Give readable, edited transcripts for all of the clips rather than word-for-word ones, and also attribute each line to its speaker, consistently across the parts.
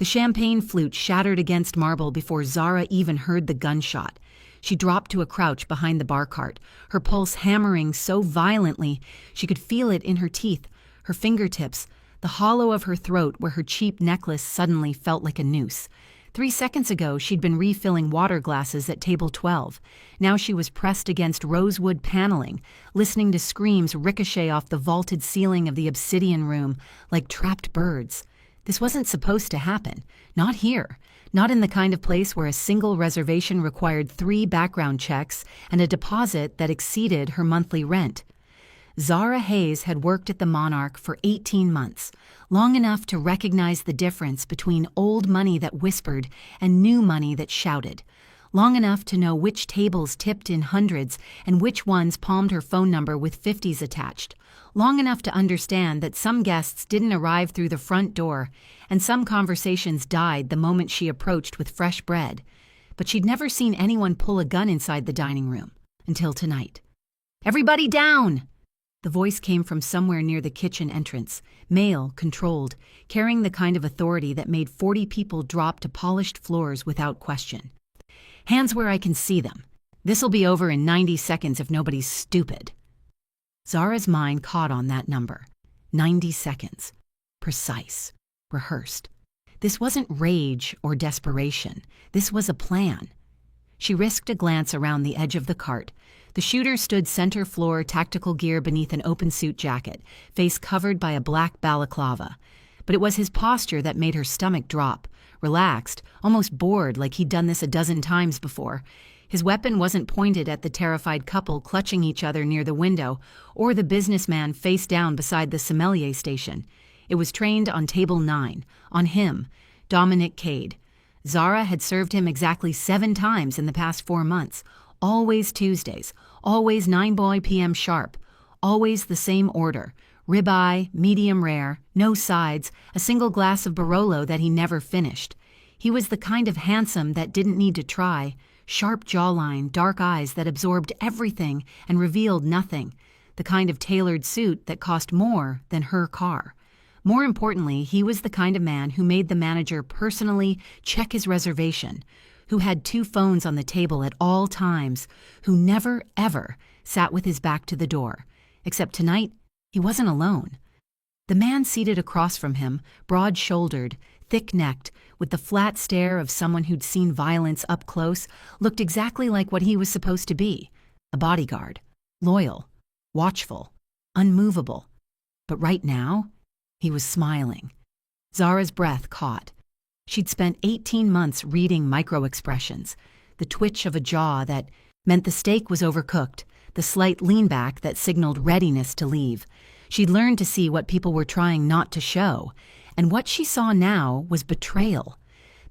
Speaker 1: The champagne flute shattered against marble before Zara even heard the gunshot. She dropped to a crouch behind the bar cart, her pulse hammering so violently she could feel it in her teeth, her fingertips, the hollow of her throat where her cheap necklace suddenly felt like a noose. 3 seconds ago, she'd been refilling water glasses at table 12. Now she was pressed against rosewood paneling, listening to screams ricochet off the vaulted ceiling of the obsidian room like trapped birds. This wasn't supposed to happen. Not here. Not in the kind of place where a single reservation required 3 background checks and a deposit that exceeded her monthly rent. Zara Hayes had worked at the Monarch for 18 months, long enough to recognize the difference between old money that whispered and new money that shouted, long enough to know which tables tipped in hundreds and which ones palmed her phone number with 50s attached, long enough to understand that some guests didn't arrive through the front door and some conversations died the moment she approached with fresh bread. But she'd never seen anyone pull a gun inside the dining room until tonight. "Everybody down!" The voice came from somewhere near the kitchen entrance, male, controlled, carrying the kind of authority that made 40 people drop to polished floors without question. "Hands where I can see them. This'll be over in 90 seconds if nobody's stupid." Zara's mind caught on that number. 90 seconds. Precise. Rehearsed. This wasn't rage or desperation. This was a plan. She risked a glance around the edge of the cart. The shooter stood center floor, tactical gear beneath an open suit jacket, face covered by a black balaclava. But it was his posture that made her stomach drop, relaxed, almost bored like he'd done this a dozen times before. His weapon wasn't pointed at the terrified couple clutching each other near the window or the businessman face down beside the sommelier station. It was trained on table 9, on him, Dominic Cade. Zara had served him exactly 7 times in the past 4 months, always Tuesdays, always 9 p.m. sharp, always the same order, ribeye, medium rare, no sides, a single glass of Barolo that he never finished. He was the kind of handsome that didn't need to try, sharp jawline, dark eyes that absorbed everything and revealed nothing, the kind of tailored suit that cost more than her car. More importantly, he was the kind of man who made the manager personally check his reservation, who had 2 phones on the table at all times, who never, ever sat with his back to the door. Except tonight, he wasn't alone. The man seated across from him, broad-shouldered, thick-necked, with the flat stare of someone who'd seen violence up close, looked exactly like what he was supposed to be, a bodyguard, loyal, watchful, unmovable. But right now, he was smiling. Zara's breath caught. She'd spent 18 months reading micro-expressions, the twitch of a jaw that meant the steak was overcooked, the slight leanback that signaled readiness to leave. She'd learned to see what people were trying not to show, and what she saw now was betrayal.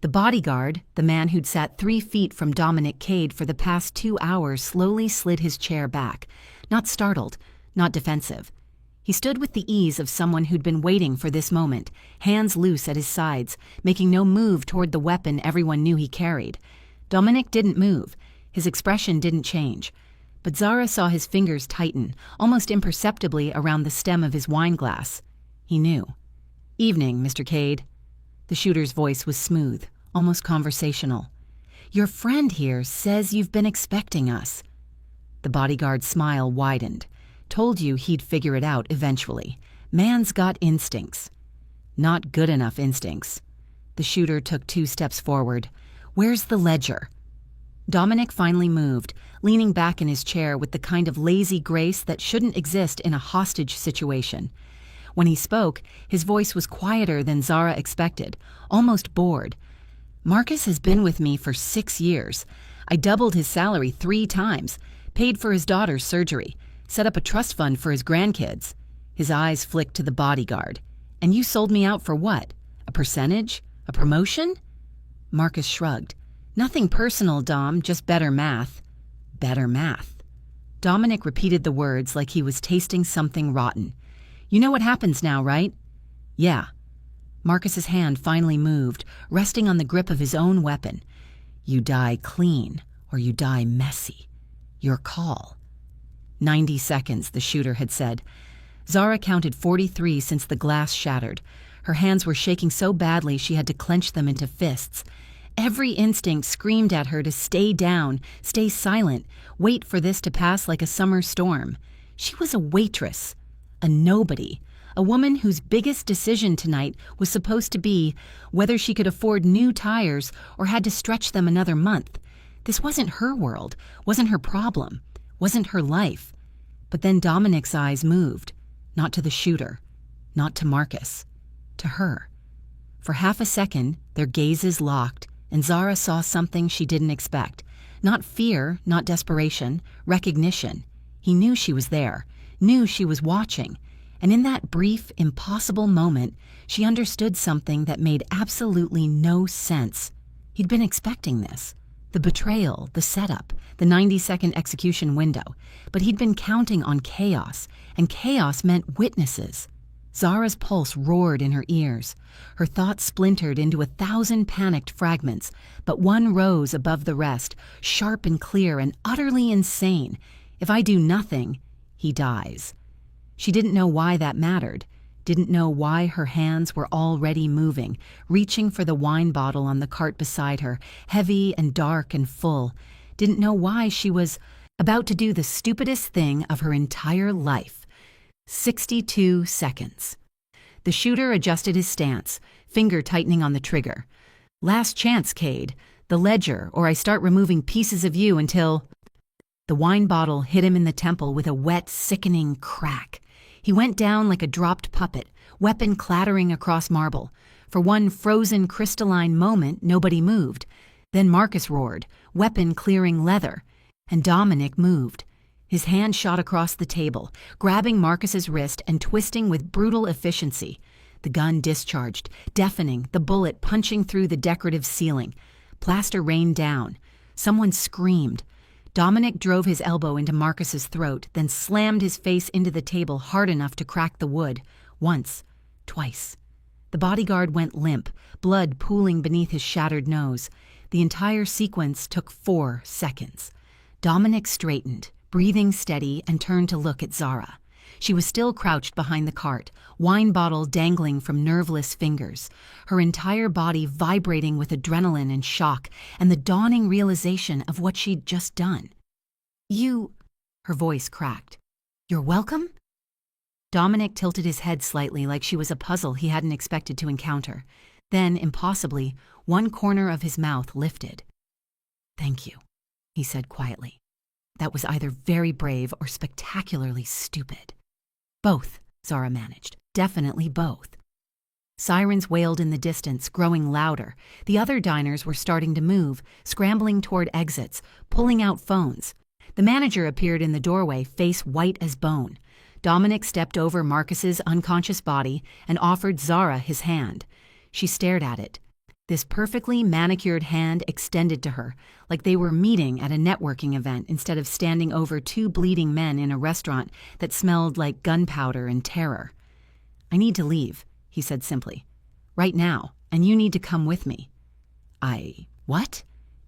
Speaker 1: The bodyguard, the man who'd sat 3 feet from Dominic Cade for the past 2 hours, slowly slid his chair back, not startled, not defensive. He stood with the ease of someone who'd been waiting for this moment, hands loose at his sides, making no move toward the weapon everyone knew he carried. Dominic didn't move. His expression didn't change. But Zara saw his fingers tighten, almost imperceptibly around the stem of his wine glass. He knew. "Evening, Mr. Cade." The shooter's voice was smooth, almost conversational. "Your friend here says you've been expecting us." The bodyguard's smile widened. "Told you he'd figure it out eventually. Man's got instincts." "Not good enough instincts." The shooter took 2 steps forward. "Where's the ledger?" Dominic finally moved, leaning back in his chair with the kind of lazy grace that shouldn't exist in a hostage situation. When he spoke, his voice was quieter than Zara expected, almost bored. "Marcus has been with me for 6 years. I doubled his salary 3 times, paid for his daughter's surgery, set up a trust fund for his grandkids." His eyes flicked to the bodyguard. "And you sold me out for what? A percentage? A promotion?" Marcus shrugged. "Nothing personal, Dom, just better math." "Better math." Dominic repeated the words like he was tasting something rotten. "You know what happens now, right?" "Yeah." Marcus's hand finally moved, resting on the grip of his own weapon. "You die clean, or you die messy. Your call." 90 seconds, the shooter had said. Zara counted 43 since the glass shattered. Her hands were shaking so badly she had to clench them into fists. Every instinct screamed at her to stay down, stay silent, wait for this to pass like a summer storm. She was a waitress, a nobody, a woman whose biggest decision tonight was supposed to be whether she could afford new tires or had to stretch them another month. This wasn't her world, wasn't her problem, wasn't her life. But then Dominic's eyes moved, not to the shooter, not to Marcus, to her. For half a second, their gazes locked, and Zara saw something she didn't expect. Not fear, not desperation, recognition. He knew she was there, knew she was watching, and in that brief, impossible moment, she understood something that made absolutely no sense. He'd been expecting this. The betrayal, the setup, the 90-second execution window. But he'd been counting on chaos, and chaos meant witnesses. Zara's pulse roared in her ears. Her thoughts splintered into 1,000 panicked fragments, but one rose above the rest, sharp and clear and utterly insane. If I do nothing, he dies. She didn't know why that mattered, didn't know why her hands were already moving, reaching for the wine bottle on the cart beside her, heavy and dark and full, didn't know why she was about to do the stupidest thing of her entire life. 62 seconds. The shooter adjusted his stance, finger tightening on the trigger. Last chance, Cade. The ledger, or I start removing pieces of you until... The wine bottle hit him in the temple with a wet, sickening crack. He went down like a dropped puppet, weapon clattering across marble. For one frozen, crystalline moment, nobody moved. Then Marcus roared, weapon clearing leather. And Dominic moved. His hand shot across the table, grabbing Marcus's wrist and twisting with brutal efficiency. The gun discharged, deafening, the bullet punching through the decorative ceiling. Plaster rained down. Someone screamed. Dominic drove his elbow into Marcus's throat, then slammed his face into the table hard enough to crack the wood. Once. Twice. The bodyguard went limp, blood pooling beneath his shattered nose. The entire sequence took 4 seconds. Dominic straightened, breathing steady, and turned to look at Zara. She was still crouched behind the cart, wine bottle dangling from nerveless fingers, her entire body vibrating with adrenaline and shock and the dawning realization of what she'd just done. "You..." her voice cracked. "You're welcome?" Dominic tilted his head slightly like she was a puzzle he hadn't expected to encounter. Then, impossibly, one corner of his mouth lifted. "Thank you," he said quietly. That was either very brave or spectacularly stupid. Both, Zara managed. Definitely both. Sirens wailed in the distance, growing louder. The other diners were starting to move, scrambling toward exits, pulling out phones. The manager appeared in the doorway, face white as bone. Dominic stepped over Marcus's unconscious body and offered Zara his hand. She stared at it. This perfectly manicured hand extended to her, like they were meeting at a networking event instead of standing over 2 bleeding men in a restaurant that smelled like gunpowder and terror. "I need to leave," he said simply. "Right now, and you need to come with me." What?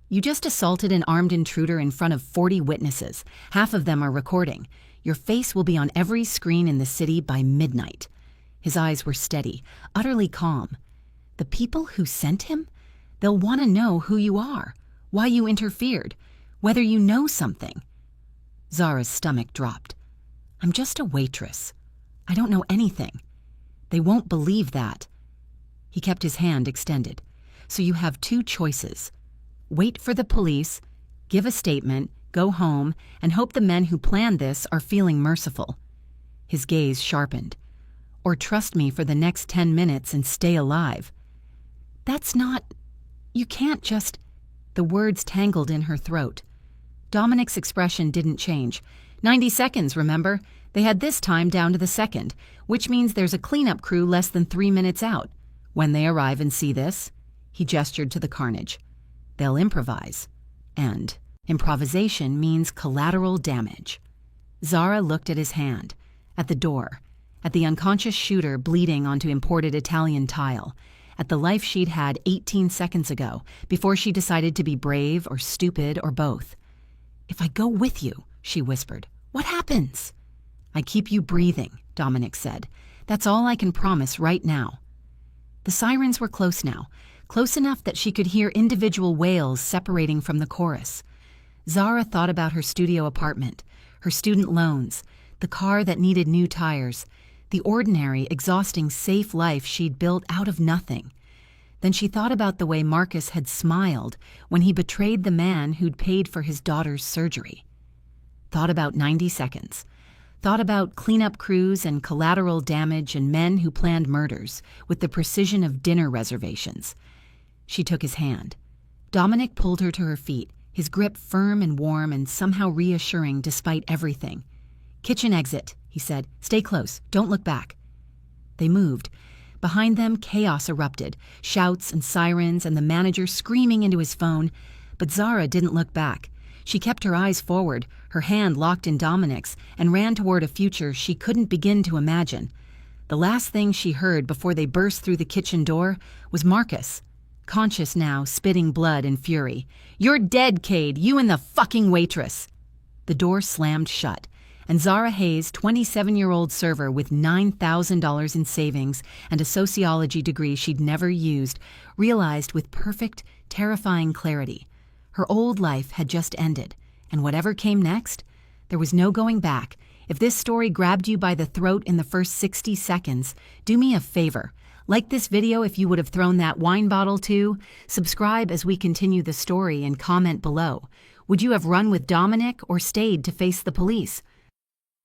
Speaker 1: You just assaulted an armed intruder in front of 40 witnesses. Half of them are recording. Your face will be on every screen in the city by midnight. His eyes were steady, utterly calm. The people who sent him? They'll want to know who you are, why you interfered, whether you know something. Zara's stomach dropped. "I'm just a waitress. I don't know anything. They won't believe that." He kept his hand extended. "So you have 2 choices. Wait for the police, give a statement, go home, and hope the men who planned this are feeling merciful." His gaze sharpened. "Or trust me for the next 10 minutes and stay alive." "That's not... You can't just..." The words tangled in her throat. Dominic's expression didn't change. 90 seconds, remember? They had this time down to the second, which means there's a cleanup crew less than 3 minutes out. When they arrive and see this, he gestured to the carnage, they'll improvise. And improvisation means collateral damage. Zara looked at his hand, at the door, at the unconscious shooter bleeding onto imported Italian tile, at the life she'd had 18 seconds ago, before she decided to be brave or stupid or both. "If I go with you," she whispered, "what happens?" "I keep you breathing," Dominic said. "That's all I can promise right now." The sirens were close now, close enough that she could hear individual wails separating from the chorus. Zara thought about her studio apartment, her student loans, the car that needed new tires, the ordinary, exhausting, safe life she'd built out of nothing. Then she thought about the way Marcus had smiled when he betrayed the man who'd paid for his daughter's surgery. Thought about 90 seconds. Thought about cleanup crews and collateral damage and men who planned murders with the precision of dinner reservations. She took his hand. Dominic pulled her to her feet, his grip firm and warm and somehow reassuring despite everything. "Kitchen exit," he said. "Stay close. Don't look back." They moved. Behind them, chaos erupted, shouts and sirens and the manager screaming into his phone. But Zara didn't look back. She kept her eyes forward, her hand locked in Dominic's, and ran toward a future she couldn't begin to imagine. The last thing she heard before they burst through the kitchen door was Marcus, conscious now, spitting blood and fury. "You're dead, Cade, you and the fucking waitress!" The door slammed shut, and Zara Hayes, 27-year-old server with $9,000 in savings and a sociology degree she'd never used, realized with perfect, terrifying clarity. Her old life had just ended, and whatever came next, there was no going back. If this story grabbed you by the throat in the first 60 seconds, do me a favor. Like this video if you would have thrown that wine bottle too. Subscribe as we continue the story and comment below. Would you have run with Dominic or stayed to face the police?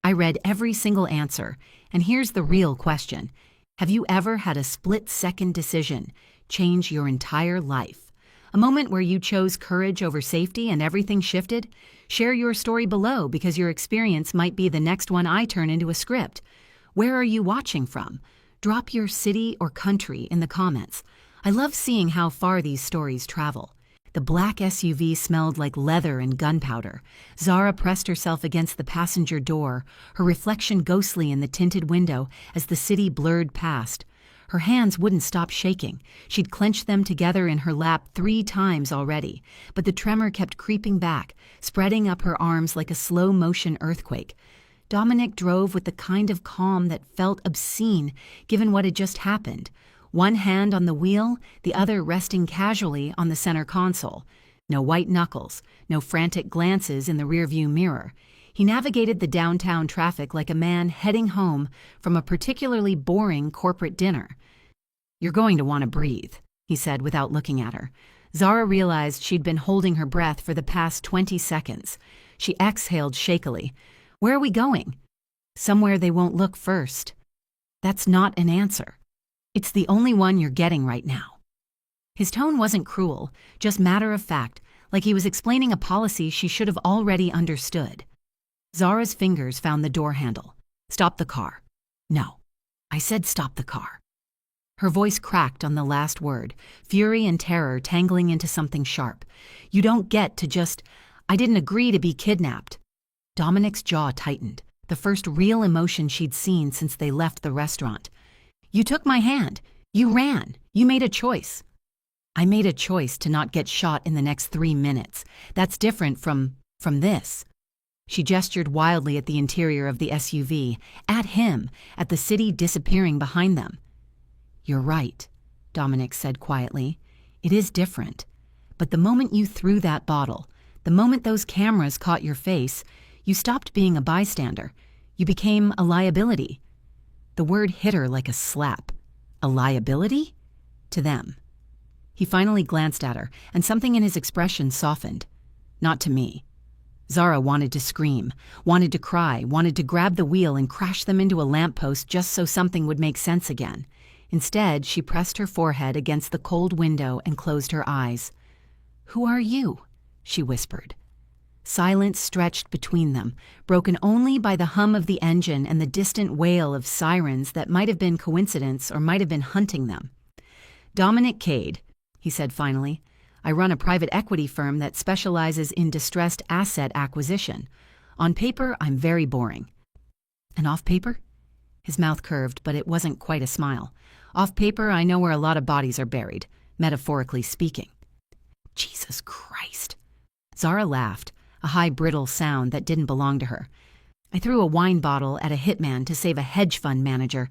Speaker 1: I read every single answer, and here's the real question. Have you ever had a split-second decision change your entire life? A moment where you chose courage over safety and everything shifted? Share your story below because your experience might be the next one I turn into a script. Where are you watching from? Drop your city or country in the comments. I love seeing how far these stories travel. The black SUV smelled like leather and gunpowder. Zara pressed herself against the passenger door, her reflection ghostly in the tinted window as the city blurred past. Her hands wouldn't stop shaking. She'd clenched them together in her lap 3 times already, but the tremor kept creeping back, spreading up her arms like a slow-motion earthquake. Dominic drove with the kind of calm that felt obscene given what had just happened. One hand on the wheel, the other resting casually on the center console. No white knuckles, no frantic glances in the rearview mirror. He navigated the downtown traffic like a man heading home from a particularly boring corporate dinner. "You're going to want to breathe," he said without looking at her. Zara realized she'd been holding her breath for the past 20 seconds. She exhaled shakily. "Where are we going?" "Somewhere they won't look first." "That's not an answer. It's the only one you're getting right now." His tone wasn't cruel, just matter of fact, like he was explaining a policy she should have already understood. Zara's fingers found the door handle. "Stop the car." "No. I said stop the car." Her voice cracked on the last word, fury and terror tangling into something sharp. "You don't get to just, I didn't agree to be kidnapped." Dominic's jaw tightened, the first real emotion she'd seen since they left the restaurant. "You took my hand. You ran. You made a choice." "I made a choice to not get shot in the next 3 minutes. That's different from this." She gestured wildly at the interior of the SUV, at him, at the city disappearing behind them. "You're right," Dominic said quietly. "It is different. But the moment you threw that bottle, the moment those cameras caught your face, you stopped being a bystander. You became a liability." The word hit her like a slap. A liability? To them. He finally glanced at her, and something in his expression softened. "Not to me." Zara wanted to scream, wanted to cry, wanted to grab the wheel and crash them into a lamppost just so something would make sense again. Instead, she pressed her forehead against the cold window and closed her eyes. "Who are you?" she whispered. Silence stretched between them, broken only by the hum of the engine and the distant wail of sirens that might have been coincidence or might have been hunting them. "Dominic Cade," he said finally. "I run a private equity firm that specializes in distressed asset acquisition. On paper, I'm very boring." "And off paper?" His mouth curved, but it wasn't quite a smile. "Off paper, I know where a lot of bodies are buried, metaphorically speaking." "Jesus Christ." Zara laughed, a high brittle sound that didn't belong to her. "I threw a wine bottle at a hitman to save a hedge fund manager.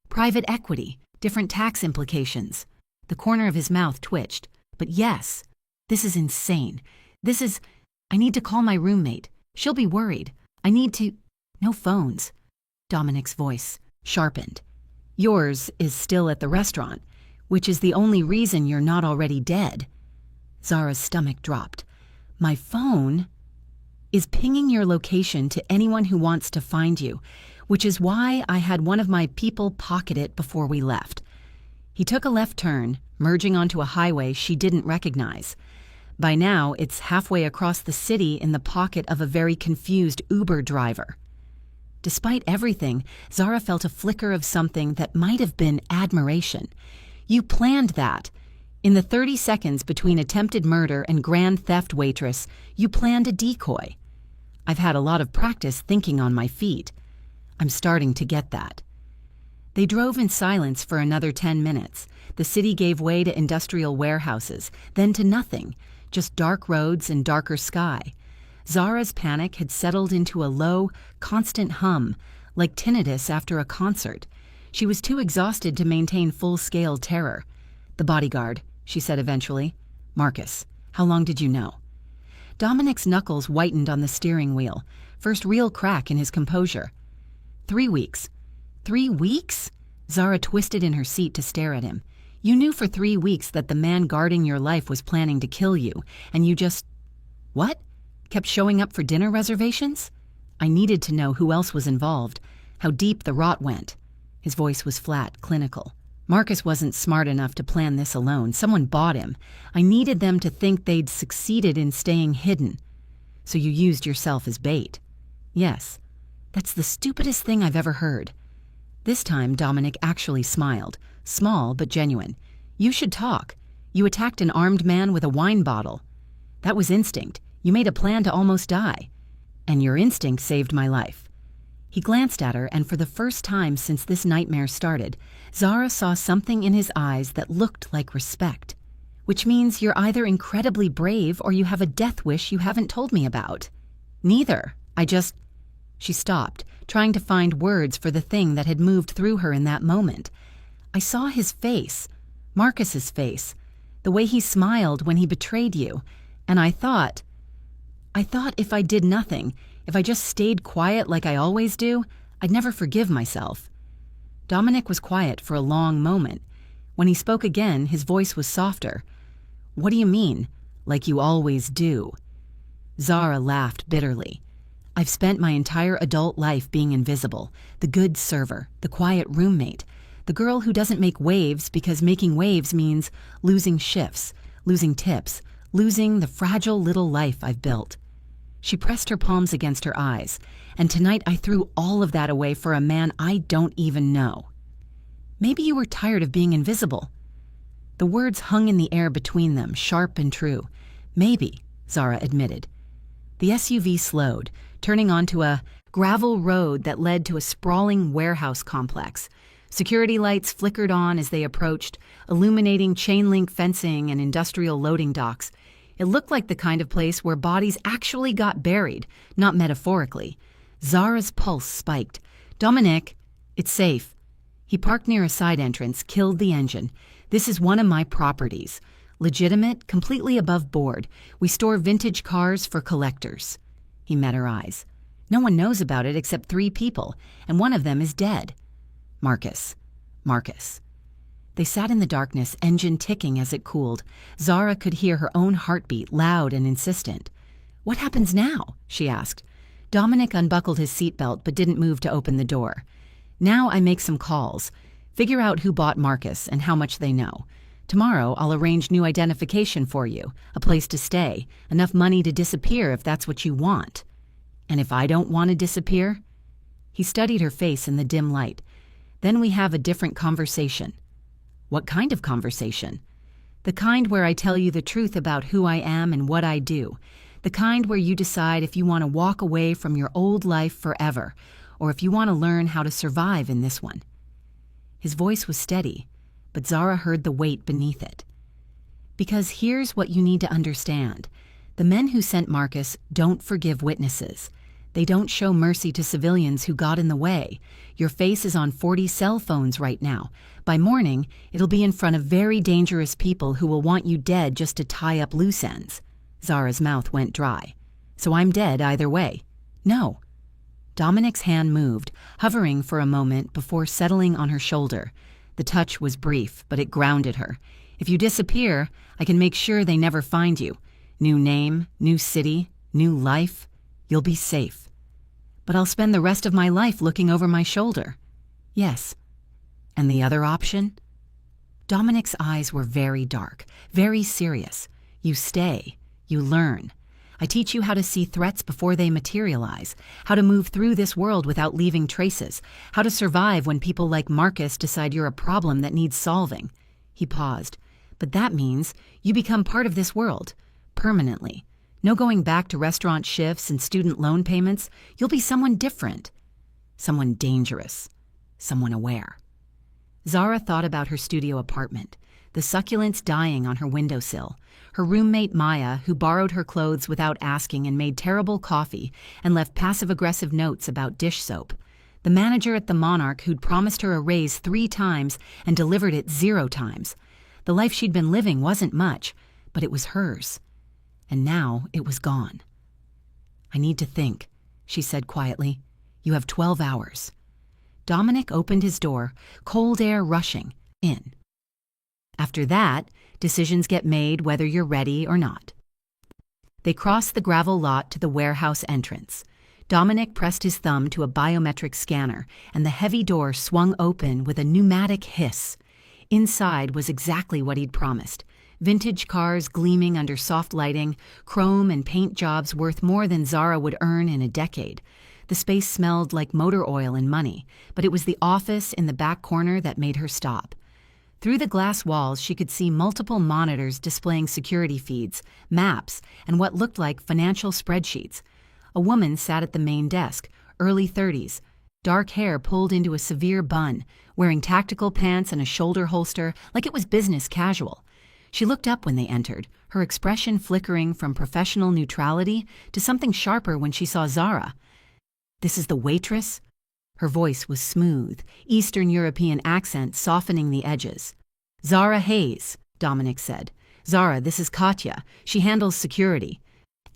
Speaker 1: Private equity, different tax implications. The corner of his mouth twitched. But yes, this is insane. I need to call my roommate. She'll be worried. No phones. Dominic's voice sharpened. Yours is still at the restaurant, which is the only reason you're not already dead. Zara's stomach dropped. My phone is pinging your location to anyone who wants to find you, which is why I had one of my people pocket it before we left. He took a left turn, merging onto a highway she didn't recognize. By now, it's halfway across the city in the pocket of a very confused Uber driver. Despite everything, Zara felt a flicker of something that might have been admiration. You planned that. In the 30 seconds between attempted murder and grand theft, Waitress, you planned a decoy. I've had a lot of practice thinking on my feet. I'm starting to get that. They drove in silence for another 10 minutes. The city gave way to industrial warehouses, then to nothing, just dark roads and darker sky. Zara's panic had settled into a low, constant hum, like tinnitus after a concert. She was too exhausted to maintain full-scale terror. The bodyguard, she said eventually. Marcus, how long did you know? Dominic's knuckles whitened on the steering wheel, first real crack in his composure. 3 weeks. 3 weeks? Zara twisted in her seat to stare at him. You knew for 3 weeks that the man guarding your life was planning to kill you, and you just... What? Kept showing up for dinner reservations? I needed to know who else was involved, how deep the rot went. His voice was flat, clinical. Marcus wasn't smart enough to plan this alone. Someone bought him. I needed them to think they'd succeeded in staying hidden. So you used yourself as bait. Yes. That's the stupidest thing I've ever heard. This time, Dominic actually smiled. Small, but genuine. You should talk. You attacked an armed man with a wine bottle. That was instinct. You made a plan to almost die. And your instinct saved my life. He glanced at her, and for the first time since this nightmare started, Zara saw something in his eyes that looked like respect. Which means you're either incredibly brave or you have a death wish you haven't told me about. Neither. She stopped, trying to find words for the thing that had moved through her in that moment. I saw his face, Marcus's face, the way he smiled when he betrayed you, and I thought if I did nothing, if I just stayed quiet like I always do, I'd never forgive myself. Dominic was quiet for a long moment. When he spoke again, his voice was softer. What do you mean, like you always do? Zara laughed bitterly. I've spent my entire adult life being invisible, the good server, the quiet roommate, the girl who doesn't make waves because making waves means losing shifts, losing tips, losing the fragile little life I've built. She pressed her palms against her eyes, and tonight I threw all of that away for a man I don't even know. Maybe you were tired of being invisible. The words hung in the air between them, sharp and true. Maybe, Zara admitted. The SUV slowed, turning onto a gravel road that led to a sprawling warehouse complex. Security lights flickered on as they approached, illuminating chain-link fencing and industrial loading docks. It looked like the kind of place where bodies actually got buried, not metaphorically. Zara's pulse spiked. Dominic, it's safe. He parked near a side entrance, killed the engine. This is one of my properties. Legitimate, completely above board. We store vintage cars for collectors. He met her eyes. No one knows about it except 3 people, and one of them is dead. Marcus. They sat in the darkness, engine ticking as it cooled. Zara could hear her own heartbeat, loud and insistent. What happens now? She asked. Dominic unbuckled his seatbelt but didn't move to open the door. Now I make some calls. Figure out who bought Marcus and how much they know. Tomorrow I'll arrange new identification for you, a place to stay, enough money to disappear if that's what you want. And if I don't want to disappear? He studied her face in the dim light. Then we have a different conversation. What kind of conversation? The kind where I tell you the truth about who I am and what I do. The kind where you decide if you want to walk away from your old life forever, or if you want to learn how to survive in this one. His voice was steady, but Zara heard the weight beneath it. Because here's what you need to understand. The men who sent Marcus don't forgive witnesses. They don't show mercy to civilians who got in the way. Your face is on 40 cell phones right now. By morning, it'll be in front of very dangerous people who will want you dead just to tie up loose ends." Zara's mouth went dry. "So I'm dead either way." "No." Dominic's hand moved, hovering for a moment before settling on her shoulder. The touch was brief, but it grounded her. "If you disappear, I can make sure they never find you. New name, new city, new life. You'll be safe." "But I'll spend the rest of my life looking over my shoulder." "Yes." "And the other option?" Dominic's eyes were very dark, very serious. "You stay. You learn. I teach you how to see threats before they materialize, how to move through this world without leaving traces, how to survive when people like Marcus decide you're a problem that needs solving." He paused. "But that means you become part of this world, permanently. No going back to restaurant shifts and student loan payments. You'll be someone different. Someone dangerous. Someone aware." Zara thought about her studio apartment, the succulents dying on her windowsill, her roommate Maya, who borrowed her clothes without asking and made terrible coffee and left passive-aggressive notes about dish soap, the manager at the Monarch who'd promised her a raise 3 times and delivered it 0 times. The life she'd been living wasn't much, but it was hers. And now it was gone. "I need to think," she said quietly. "You have 12 hours. Dominic opened his door, cold air rushing in. "After that, decisions get made whether you're ready or not." They crossed the gravel lot to the warehouse entrance. Dominic pressed his thumb to a biometric scanner, and the heavy door swung open with a pneumatic hiss. Inside was exactly what he'd promised. Vintage cars gleaming under soft lighting, chrome and paint jobs worth more than Zara would earn in a decade. The space smelled like motor oil and money, but it was the office in the back corner that made her stop. Through the glass walls, she could see multiple monitors displaying security feeds, maps, and what looked like financial spreadsheets. A woman sat at the main desk, early 30s, dark hair pulled into a severe bun, wearing tactical pants and a shoulder holster like it was business casual. She looked up when they entered, her expression flickering from professional neutrality to something sharper when she saw Zara. "This is the waitress?" Her voice was smooth, Eastern European accent softening the edges. "Zara Hayes," Dominic said. "Zara, this is Katya. She handles security."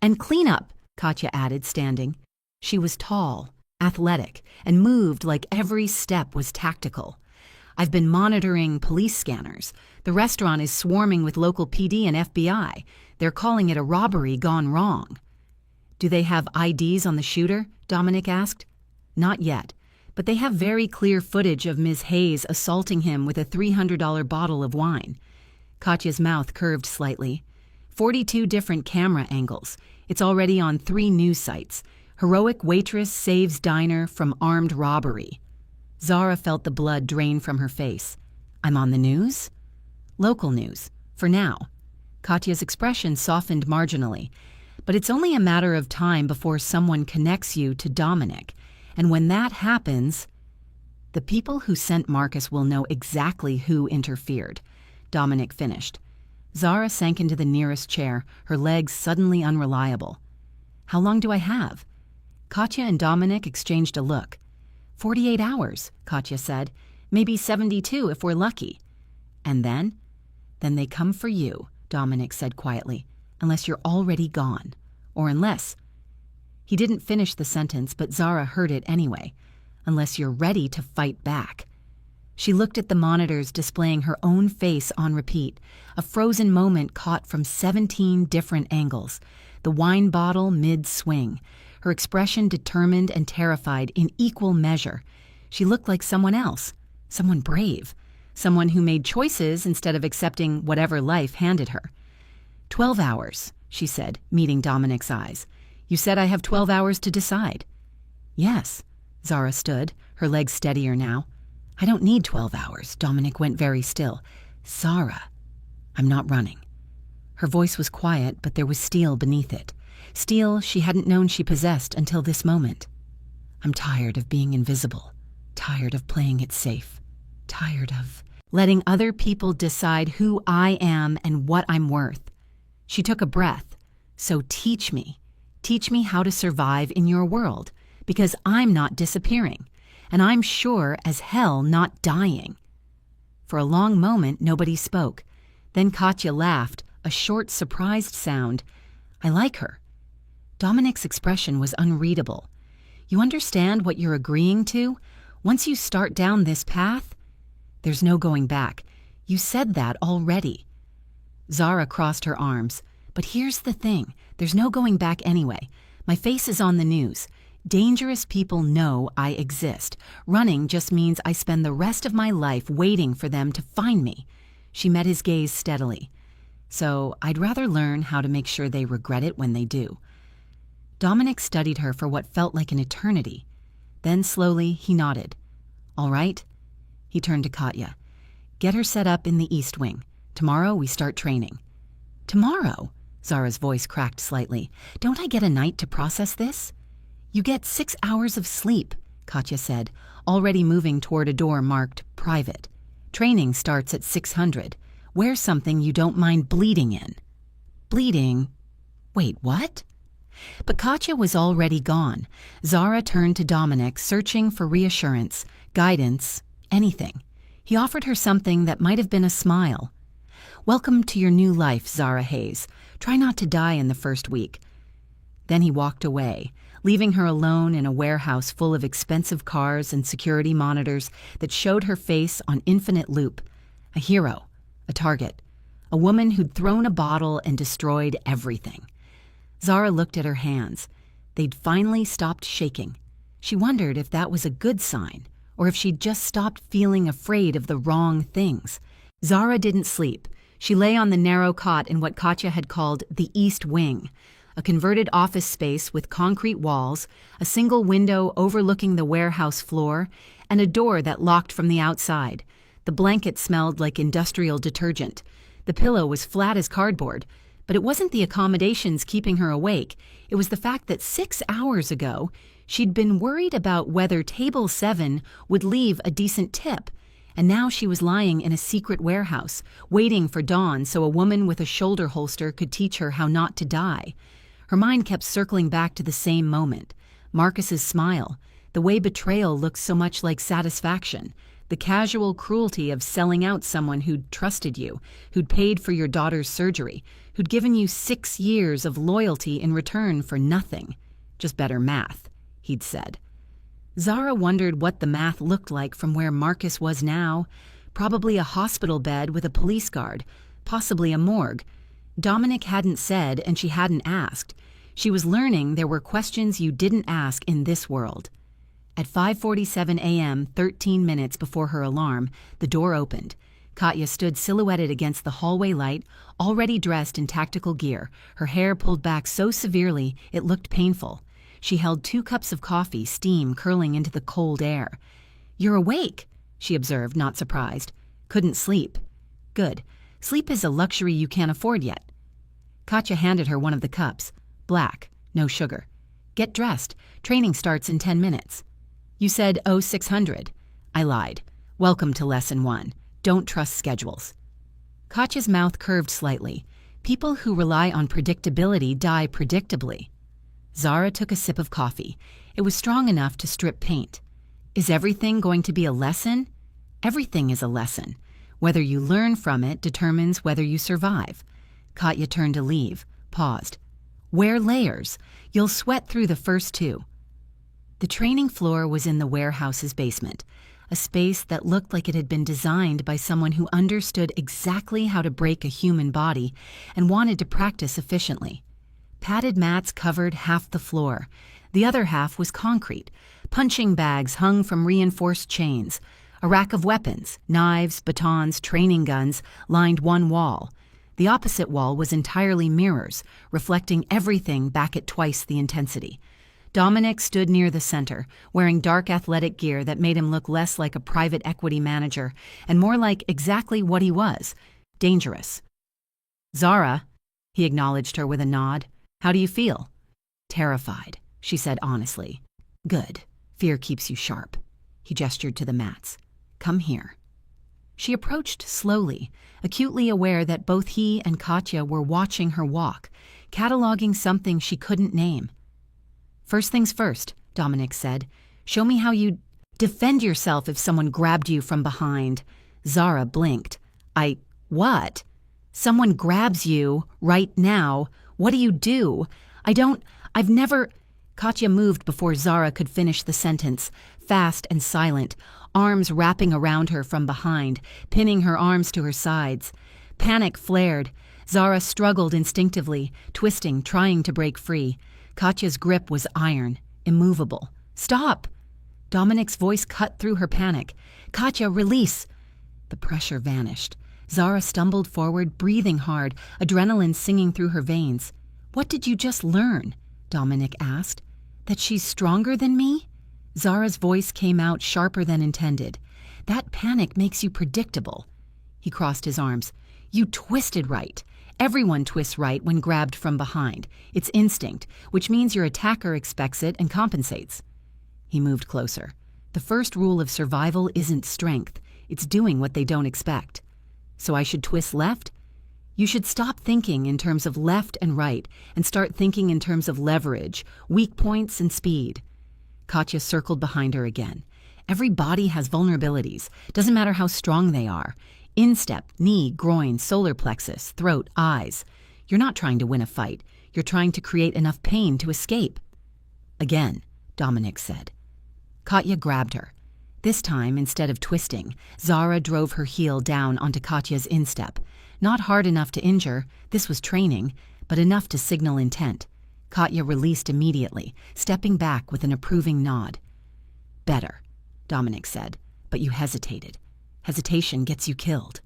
Speaker 1: "And cleanup," Katya added, standing. She was tall, athletic, and moved like every step was tactical. "I've been monitoring police scanners. The restaurant is swarming with local PD and FBI. They're calling it a robbery gone wrong." "Do they have IDs on the shooter?" Dominic asked. "Not yet, but they have very clear footage of Ms. Hayes assaulting him with a $300 bottle of wine." Katya's mouth curved slightly. 42 different camera angles. It's already on 3 news sites. "Heroic waitress saves diner from armed robbery." Zara felt the blood drain from her face. "I'm on the news?" "Local news, for now." Katya's expression softened marginally. "But it's only a matter of time before someone connects you to Dominic. And when that happens, the people who sent Marcus will know exactly who interfered," Dominic finished. Zara sank into the nearest chair, her legs suddenly unreliable. "How long do I have?" Katya and Dominic exchanged a look. 48 hours, Katya said. "Maybe 72 if we're lucky." "And then?" "Then they come for you," Dominic said quietly, "unless you're already gone. Or unless—" He didn't finish the sentence, but Zara heard it anyway. "Unless you're ready to fight back." She looked at the monitors displaying her own face on repeat, a frozen moment caught from 17 different angles. The wine bottle mid-swing, her expression determined and terrified in equal measure. She looked like someone else, someone brave, someone who made choices instead of accepting whatever life handed her. 12 hours, she said, meeting Dominic's eyes. "You said I have 12 hours to decide." "Yes." Zara stood, her legs steadier now. "I don't need 12 hours, Dominic went very still. "Zara, I'm not running." Her voice was quiet, but there was steel beneath it. Steel she hadn't known she possessed until this moment. "I'm tired of being invisible, tired of playing it safe, tired of letting other people decide who I am and what I'm worth." She took a breath. "So teach me. Teach me how to survive in your world, because I'm not disappearing, and I'm sure as hell not dying." For a long moment, nobody spoke. Then Katya laughed, a short, surprised sound. "I like her." Dominic's expression was unreadable. "You understand what you're agreeing to? Once you start down this path, there's no going back. You said that already." Zara crossed her arms. "But here's the thing. There's no going back anyway. My face is on the news. Dangerous people know I exist. Running just means I spend the rest of my life waiting for them to find me." She met his gaze steadily. "So I'd rather learn how to make sure they regret it when they do." Dominic studied her for what felt like an eternity. Then slowly he nodded. "All right." He turned to Katya. "Get her set up in the East Wing. Tomorrow we start training." "Tomorrow?" Zara's voice cracked slightly. "Don't I get a night to process this?" "You get 6 hours of sleep," Katya said, already moving toward a door marked Private. "Training starts at 600. Wear something you don't mind bleeding in." "Bleeding? Wait, what?" But Katya was already gone. Zara turned to Dominic, searching for reassurance, guidance, anything. He offered her something that might have been a smile. "Welcome to your new life, Zara Hayes. Try not to die in the first week." Then he walked away, leaving her alone in a warehouse full of expensive cars and security monitors that showed her face on infinite loop. A hero, a target, a woman who'd thrown a bottle and destroyed everything. Zara looked at her hands. They'd finally stopped shaking. She wondered if that was a good sign, or if she'd just stopped feeling afraid of the wrong things. Zara didn't sleep. She lay on the narrow cot in what Katya had called the East Wing, a converted office space with concrete walls, a single window overlooking the warehouse floor, and a door that locked from the outside. The blanket smelled like industrial detergent. The pillow was flat as cardboard, but it wasn't the accommodations keeping her awake. It was the fact that 6 hours ago, she'd been worried about whether Table 7 would leave a decent tip. And now she was lying in a secret warehouse, waiting for dawn so a woman with a shoulder holster could teach her how not to die. Her mind kept circling back to the same moment. Marcus's smile, the way betrayal looked so much like satisfaction, the casual cruelty of selling out someone who'd trusted you, who'd paid for your daughter's surgery, who'd given you 6 years of loyalty in return for nothing. Just better math, he'd said. Zara wondered what the math looked like from where Marcus was now. Probably a hospital bed with a police guard, possibly a morgue. Dominic hadn't said, and she hadn't asked. She was learning there were questions you didn't ask in this world. At 5:47 a.m., 13 minutes before her alarm, the door opened. Katya stood silhouetted against the hallway light, already dressed in tactical gear, her hair pulled back so severely it looked painful. She held 2 cups of coffee, steam curling into the cold air. "You're awake," she observed, not surprised. "Couldn't sleep." "Good. Sleep is a luxury you can't afford yet." Katya handed her one of the cups. Black, no sugar. "Get dressed. Training starts in 10 minutes. "You said 0600. I lied. Welcome to Lesson 1. Don't trust schedules." Katya's mouth curved slightly. People who rely on predictability die predictably. Zara took a sip of coffee. It was strong enough to strip paint. "Is everything going to be a lesson?" "Everything is a lesson. Whether you learn from it determines whether you survive." Katya turned to leave, paused. "Wear layers. You'll sweat through the first 2. The training floor was in the warehouse's basement, a space that looked like it had been designed by someone who understood exactly how to break a human body and wanted to practice efficiently. Padded mats covered half the floor. The other half was concrete. Punching bags hung from reinforced chains. A rack of weapons, knives, batons, training guns, lined one wall. The opposite wall was entirely mirrors, reflecting everything back at twice the intensity. Dominic stood near the center, wearing dark athletic gear that made him look less like a private equity manager and more like exactly what he was, dangerous. "Zara," he acknowledged her with a nod. "How do you feel?" "Terrified," she said honestly. "Good. Fear keeps you sharp." He gestured to the mats. "Come here." She approached slowly, acutely aware that both he and Katya were watching her walk, cataloging something she couldn't name. "First things first," Dominic said. "Show me how you defend yourself if someone grabbed you from behind." Zara blinked. What? Someone grabs you right now. What do you do? I've never. Katya moved before Zara could finish the sentence, fast and silent, arms wrapping around her from behind, pinning her arms to her sides. Panic flared. Zara struggled instinctively, twisting, trying to break free. Katya's grip was iron, immovable. "Stop!" Dominic's voice cut through her panic. "Katya, release!" The pressure vanished. Zara stumbled forward, breathing hard, adrenaline singing through her veins. "What did you just learn?" Dominic asked. "That she's stronger than me?" Zara's voice came out sharper than intended. "That panic makes you predictable." He crossed his arms. "You twisted right. Everyone twists right when grabbed from behind. It's instinct, which means your attacker expects it and compensates." He moved closer. "The first rule of survival isn't strength. It's doing what they don't expect. So I should twist left? You should stop thinking in terms of left and right and start thinking in terms of leverage, weak points, and speed." Katya circled behind her again. "Every body has vulnerabilities. Doesn't matter how strong they are. Instep, knee, groin, solar plexus, throat, eyes. You're not trying to win a fight. You're trying to create enough pain to escape." "Again," Dominic said. Katya grabbed her. This time, instead of twisting, Zara drove her heel down onto Katya's instep. Not hard enough to injure, this was training, but enough to signal intent. Katya released immediately, stepping back with an approving nod. "Better," Dominic said, "but you hesitated. Hesitation gets you killed."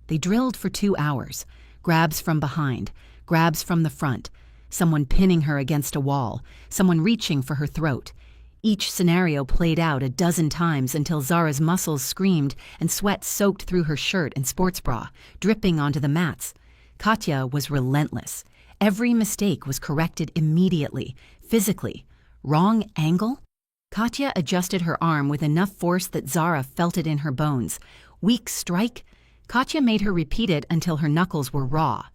Speaker 1: They drilled for 2 hours. Grabs from behind, grabs from the front, someone pinning her against a wall, someone reaching for her throat. Each scenario played out a dozen times until Zara's muscles screamed and sweat soaked through her shirt and sports bra, dripping onto the mats. Katya was relentless. Every mistake was corrected immediately, physically. Wrong angle? Katya adjusted her arm with enough force that Zara felt it in her bones. Weak strike? Katya made her repeat it until her knuckles were raw.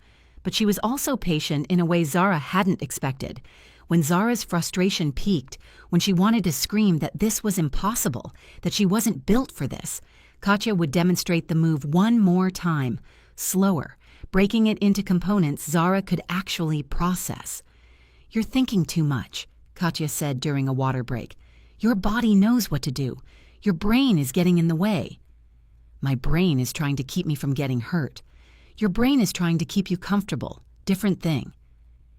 Speaker 1: But she was also patient in a way Zara hadn't expected. When Zara's frustration peaked, when she wanted to scream that this was impossible, that she wasn't built for this, Katya would demonstrate the move one more time, slower, breaking it into components Zara could actually process. "You're thinking too much," Katya said during a water break. "Your body knows what to do. Your brain is getting in the way." "My brain is trying to keep me from getting hurt. Your brain is trying to keep you comfortable. Different thing."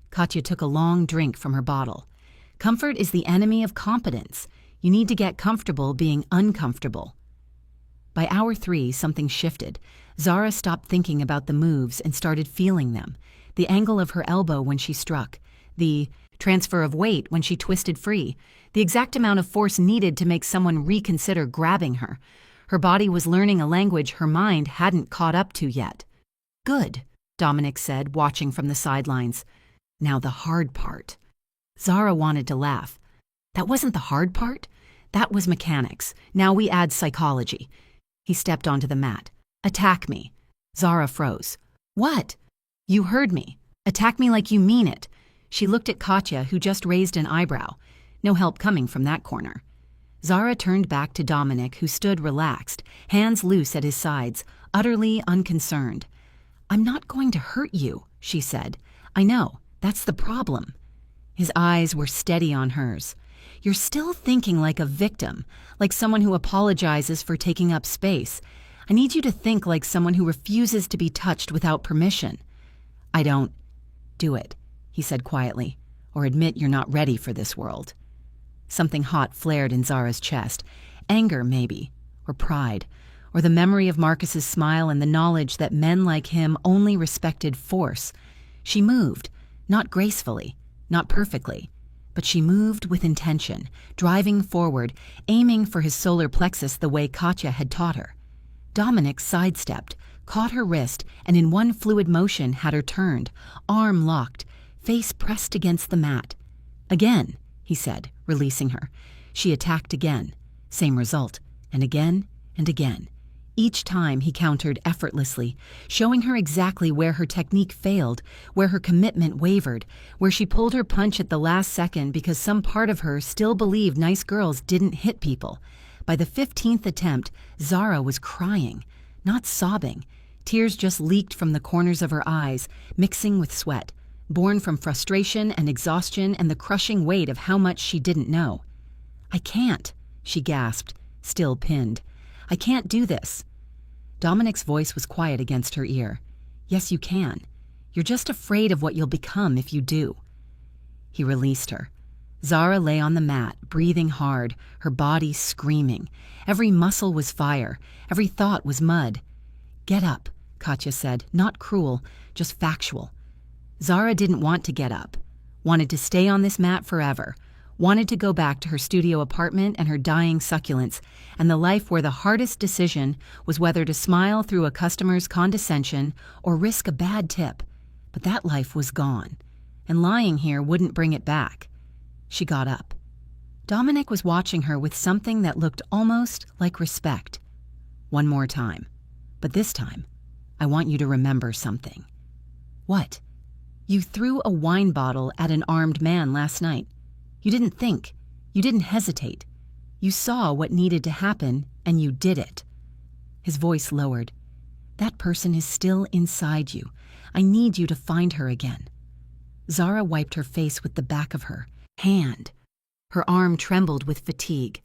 Speaker 1: Katya took a long drink from her bottle. "Comfort is the enemy of competence. You need to get comfortable being uncomfortable." By hour 3, something shifted. Zara stopped thinking about the moves and started feeling them. The angle of her elbow when she struck. The transfer of weight when she twisted free. The exact amount of force needed to make someone reconsider grabbing her. Her body was learning a language her mind hadn't caught up to yet. "Good," Dominic said, watching from the sidelines. "Now the hard part." Zara wanted to laugh. "That wasn't the hard part. That was mechanics. Now we add psychology." He stepped onto the mat. "Attack me." Zara froze. "What?" "You heard me. Attack me like you mean it." She looked at Katya, who just raised an eyebrow. No help coming from that corner. Zara turned back to Dominic, who stood relaxed, hands loose at his sides, utterly unconcerned. "I'm not going to hurt you," she said. "I know. That's the problem." His eyes were steady on hers. "You're still thinking like a victim, like someone who apologizes for taking up space. I need you to think like someone who refuses to be touched without permission." "I don't." "Do it," he said quietly, "or admit you're not ready for this world." Something hot flared in Zara's chest. Anger, maybe, or pride, or the memory of Marcus's smile and the knowledge that men like him only respected force. She moved. Not gracefully, not perfectly, but she moved with intention, driving forward, aiming for his solar plexus the way Katya had taught her. Dominic sidestepped, caught her wrist, and in one fluid motion had her turned, arm locked, face pressed against the mat. "Again," he said, releasing her. She attacked again. Same result, and again, Each time he countered effortlessly, showing her exactly where her technique failed, where her commitment wavered, where she pulled her punch at the last second because some part of her still believed nice girls didn't hit people. By the 15th attempt, Zara was crying, not sobbing. Tears just leaked from the corners of her eyes, mixing with sweat, born from frustration and exhaustion and the crushing weight of how much she didn't know. "I can't," she gasped, still pinned. "I can't do this." Dominic's voice was quiet against her ear. "Yes, you can. You're just afraid of what you'll become if you do." He released her. Zara lay on the mat, breathing hard, her body screaming. Every muscle was fire, every thought was mud. "Get up," Katya said, not cruel, just factual. Zara didn't want to get up, wanted to stay on this mat forever, wanted to go back to her studio apartment and her dying succulents, and the life where the hardest decision was whether to smile through a customer's condescension or risk a bad tip. But that life was gone, and lying here wouldn't bring it back. She got up. Dominic was watching her with something that looked almost like respect. "One more time. But this time, I want you to remember something." "What?" "You threw a wine bottle at an armed man last night. You didn't think. You didn't hesitate. You saw what needed to happen, and you did it." His voice lowered. "That person is still inside you. I need you to find her again." Zara wiped her face with the back of her hand. Her arm trembled with fatigue.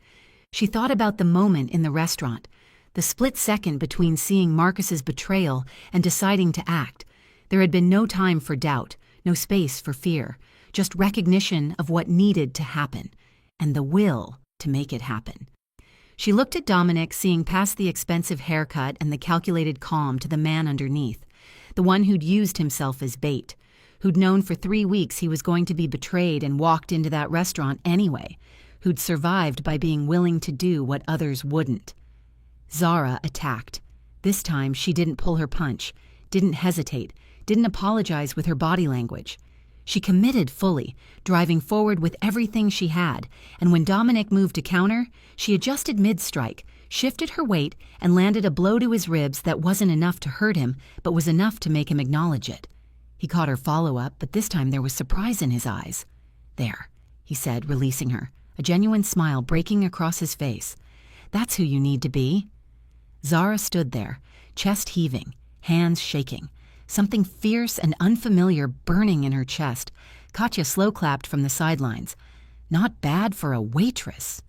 Speaker 1: She thought about the moment in the restaurant, the split second between seeing Marcus's betrayal and deciding to act. There had been no time for doubt, no space for fear, just recognition of what needed to happen, and the will to make it happen. She looked at Dominic, seeing past the expensive haircut and the calculated calm to the man underneath, the one who'd used himself as bait, who'd known for 3 weeks he was going to be betrayed and walked into that restaurant anyway, who'd survived by being willing to do what others wouldn't. Zara attacked. This time she didn't pull her punch, didn't hesitate, didn't apologize with her body language. She committed fully, driving forward with everything she had, and when Dominic moved to counter, she adjusted mid-strike, shifted her weight, and landed a blow to his ribs that wasn't enough to hurt him, but was enough to make him acknowledge it. He caught her follow-up, but this time there was surprise in his eyes. "There," he said, releasing her, a genuine smile breaking across his face. "That's who you need to be." Zara stood there, chest heaving, hands shaking, something fierce and unfamiliar burning in her chest. Katya slow-clapped from the sidelines. "Not bad for a waitress."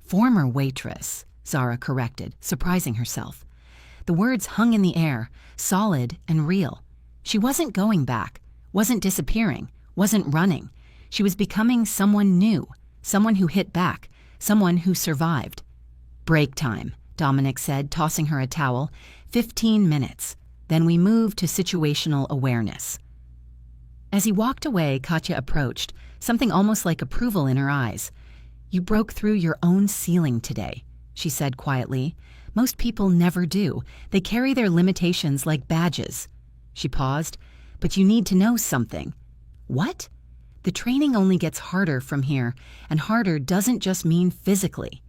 Speaker 1: "Former waitress," Zara corrected, surprising herself. The words hung in the air, solid and real. She wasn't going back, wasn't disappearing, wasn't running. She was becoming someone new, someone who hit back, someone who survived. "Break time," Dominic said, tossing her a towel. 15 minutes. Then we moved to situational awareness." As he walked away, Katya approached, something almost like approval in her eyes. "You broke through your own ceiling today," she said quietly. "Most people never do. They carry their limitations like badges." She paused. "But you need to know something." "What?" "The training only gets harder from here, and harder doesn't just mean physically."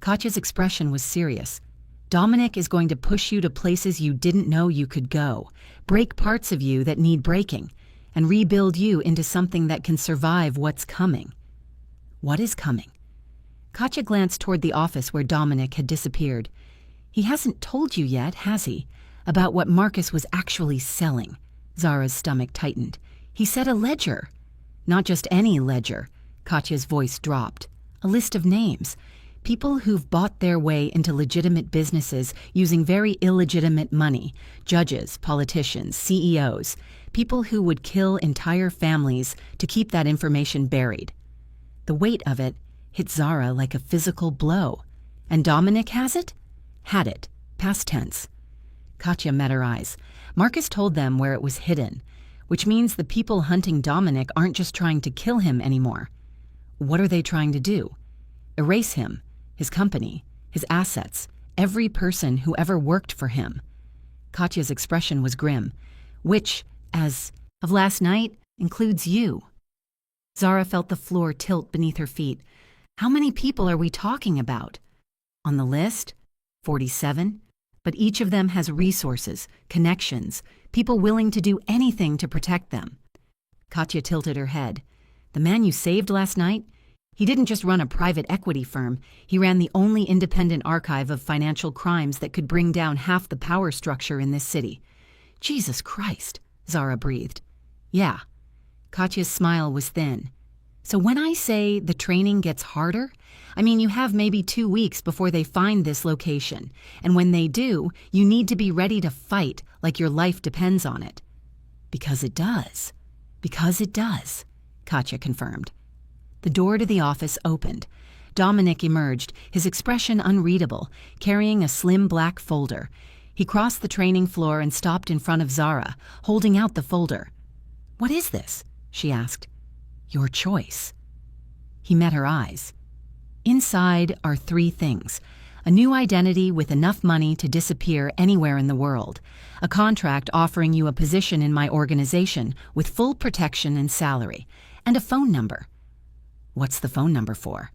Speaker 1: Katya's expression was serious. "Dominic is going to push you to places you didn't know you could go, break parts of you that need breaking, and rebuild you into something that can survive what's coming." "What is coming?" Katya glanced toward the office where Dominic had disappeared. "He hasn't told you yet, has he? About what Marcus was actually selling." Zara's stomach tightened. "He said a ledger." "Not just any ledger." Katya's voice dropped. "A list of names. People who've bought their way into legitimate businesses using very illegitimate money. Judges, politicians, CEOs. People who would kill entire families to keep that information buried." The weight of it hit Zara like a physical blow. "And Dominic has it?" "Had it. Past tense." Katya met her eyes. "Marcus told them where it was hidden, which means the people hunting Dominic aren't just trying to kill him anymore. What are they trying to do? Erase him, his company, his assets, every person who ever worked for him." Katya's expression was grim. "Which, as of last night, includes you." Zara felt the floor tilt beneath her feet. "How many people are we talking about?" "On the list? 47. but each of them has resources, connections, people willing to do anything to protect them. Katya tilted her head. The man you saved last night? He didn't just run a private equity firm, he ran the only independent archive of financial crimes that could bring down half the power structure in this city. Jesus Christ, Zara breathed. Yeah. Katya's smile was thin. So when I say the training gets harder, I mean you have maybe 2 weeks before they find this location, and when they do, you need to be ready to fight like your life depends on it. Because it does. Because it does, Katya confirmed. The door to the office opened. Dominic emerged, his expression unreadable, carrying a slim black folder. He crossed the training floor and stopped in front of Zara, holding out the folder. "What is this?" she asked. "Your choice." He met her eyes. Inside are 3 things: a new identity with enough money to disappear anywhere in the world, a contract offering you a position in my organization with full protection and salary, and a phone number. What's the phone number for?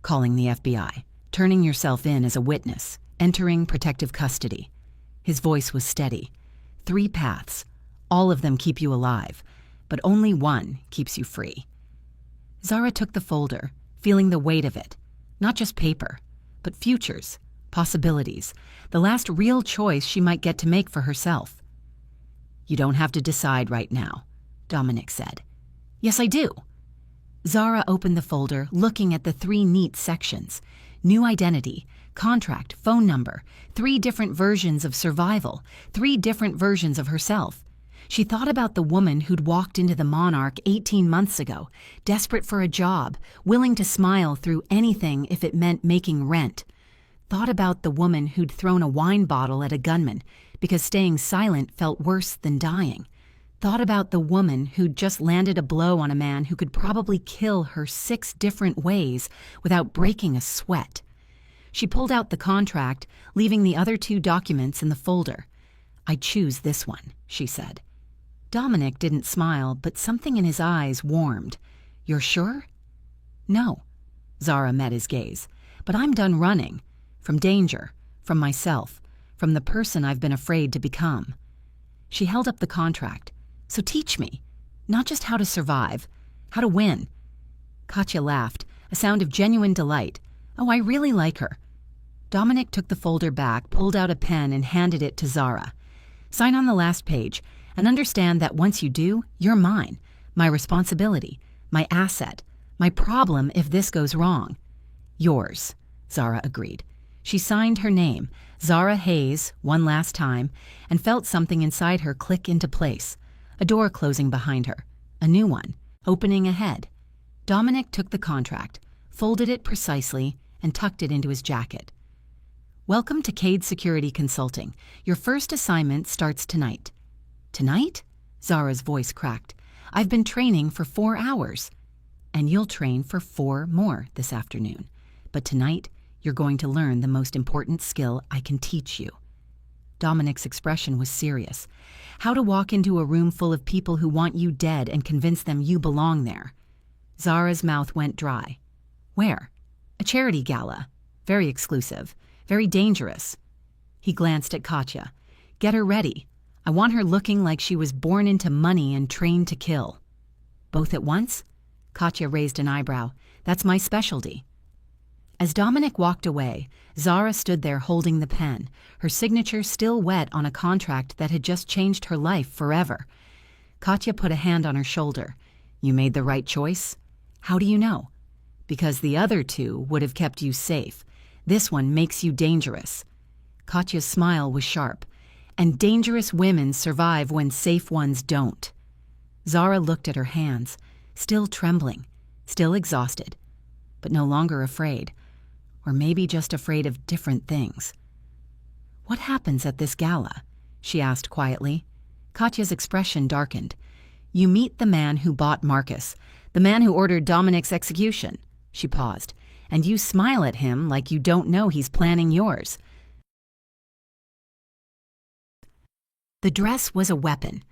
Speaker 1: Calling the FBI, turning yourself in as a witness, entering protective custody. His voice was steady. 3 paths. All of them keep you alive, but only one keeps you free. Zara took the folder, feeling the weight of it. Not just paper, but futures, possibilities, the last real choice she might get to make for herself. "You don't have to decide right now," Dominic said. "Yes, I do." Zara opened the folder, looking at the 3 neat sections. New identity, contract, phone number, 3 different versions of survival, 3 different versions of herself. She thought about the woman who'd walked into the Monarch 18 months ago, desperate for a job, willing to smile through anything if it meant making rent. Thought about the woman who'd thrown a wine bottle at a gunman because staying silent felt worse than dying. Thought about the woman who'd just landed a blow on a man who could probably kill her 6 different ways without breaking a sweat. She pulled out the contract, leaving the other 2 documents in the folder. "I choose this one," she said. Dominic didn't smile, but something in his eyes warmed. "You're sure?" "No." Zara met his gaze. "But I'm done running. From danger, from myself, from the person I've been afraid to become." She held up the contract. "So teach me. Not just how to survive, how to win." Katya laughed, a sound of genuine delight. "Oh, I really like her." Dominic took the folder back, pulled out a pen, and handed it to Zara. "Sign on the last page, and understand that once you do, you're mine, my responsibility, my asset, my problem if this goes wrong." "Yours," Zara agreed. She signed her name, Zara Hayes, one last time, and felt something inside her click into place. A door closing behind her, a new one, opening ahead. Dominic took the contract, folded it precisely, and tucked it into his jacket. "Welcome to Cade Security Consulting. Your first assignment starts tonight." "Tonight?" Zara's voice cracked. "I've been training for 4 hours." "And you'll train for 4 more this afternoon. But tonight, you're going to learn the most important skill I can teach you." Dominic's expression was serious. How to walk into a room full of people who want you dead and convince them you belong there. Zara's mouth went dry. "Where?" "A charity gala. Very exclusive. Very dangerous." He glanced at Katya. "Get her ready. I want her looking like she was born into money and trained to kill." "Both at once?" Katya raised an eyebrow. "That's my specialty." As Dominic walked away, Zara stood there holding the pen, her signature still wet on a contract that had just changed her life forever. Katya put a hand on her shoulder. "You made the right choice?" "How do you know?" "Because the other 2 would have kept you safe. This one makes you dangerous." Katya's smile was sharp. "And dangerous women survive when safe ones don't." Zara looked at her hands, still trembling, still exhausted, but no longer afraid. Or maybe just afraid of different things. "What happens at this gala?" she asked quietly. Katya's expression darkened. "You meet the man who bought Marcus, the man who ordered Dominic's execution." She paused. "And you smile at him like you don't know he's planning yours." The dress was a weapon.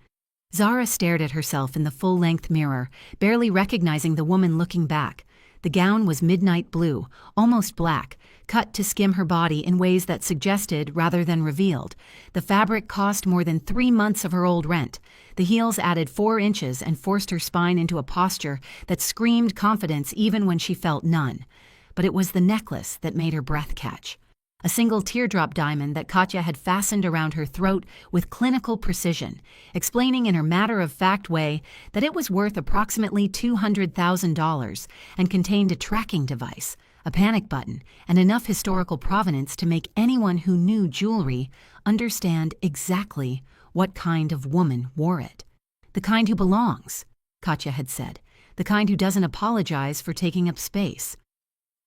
Speaker 1: Zara stared at herself in the full-length mirror, barely recognizing the woman looking back. The gown was midnight blue, almost black, cut to skim her body in ways that suggested rather than revealed. The fabric cost more than 3 months of her old rent. The heels added 4 inches and forced her spine into a posture that screamed confidence even when she felt none. But it was the necklace that made her breath catch. A single teardrop diamond that Katya had fastened around her throat with clinical precision, explaining in her matter-of-fact way that it was worth approximately $200,000 and contained a tracking device, a panic button, and enough historical provenance to make anyone who knew jewelry understand exactly what kind of woman wore it. The kind who belongs, Katya had said, the kind who doesn't apologize for taking up space.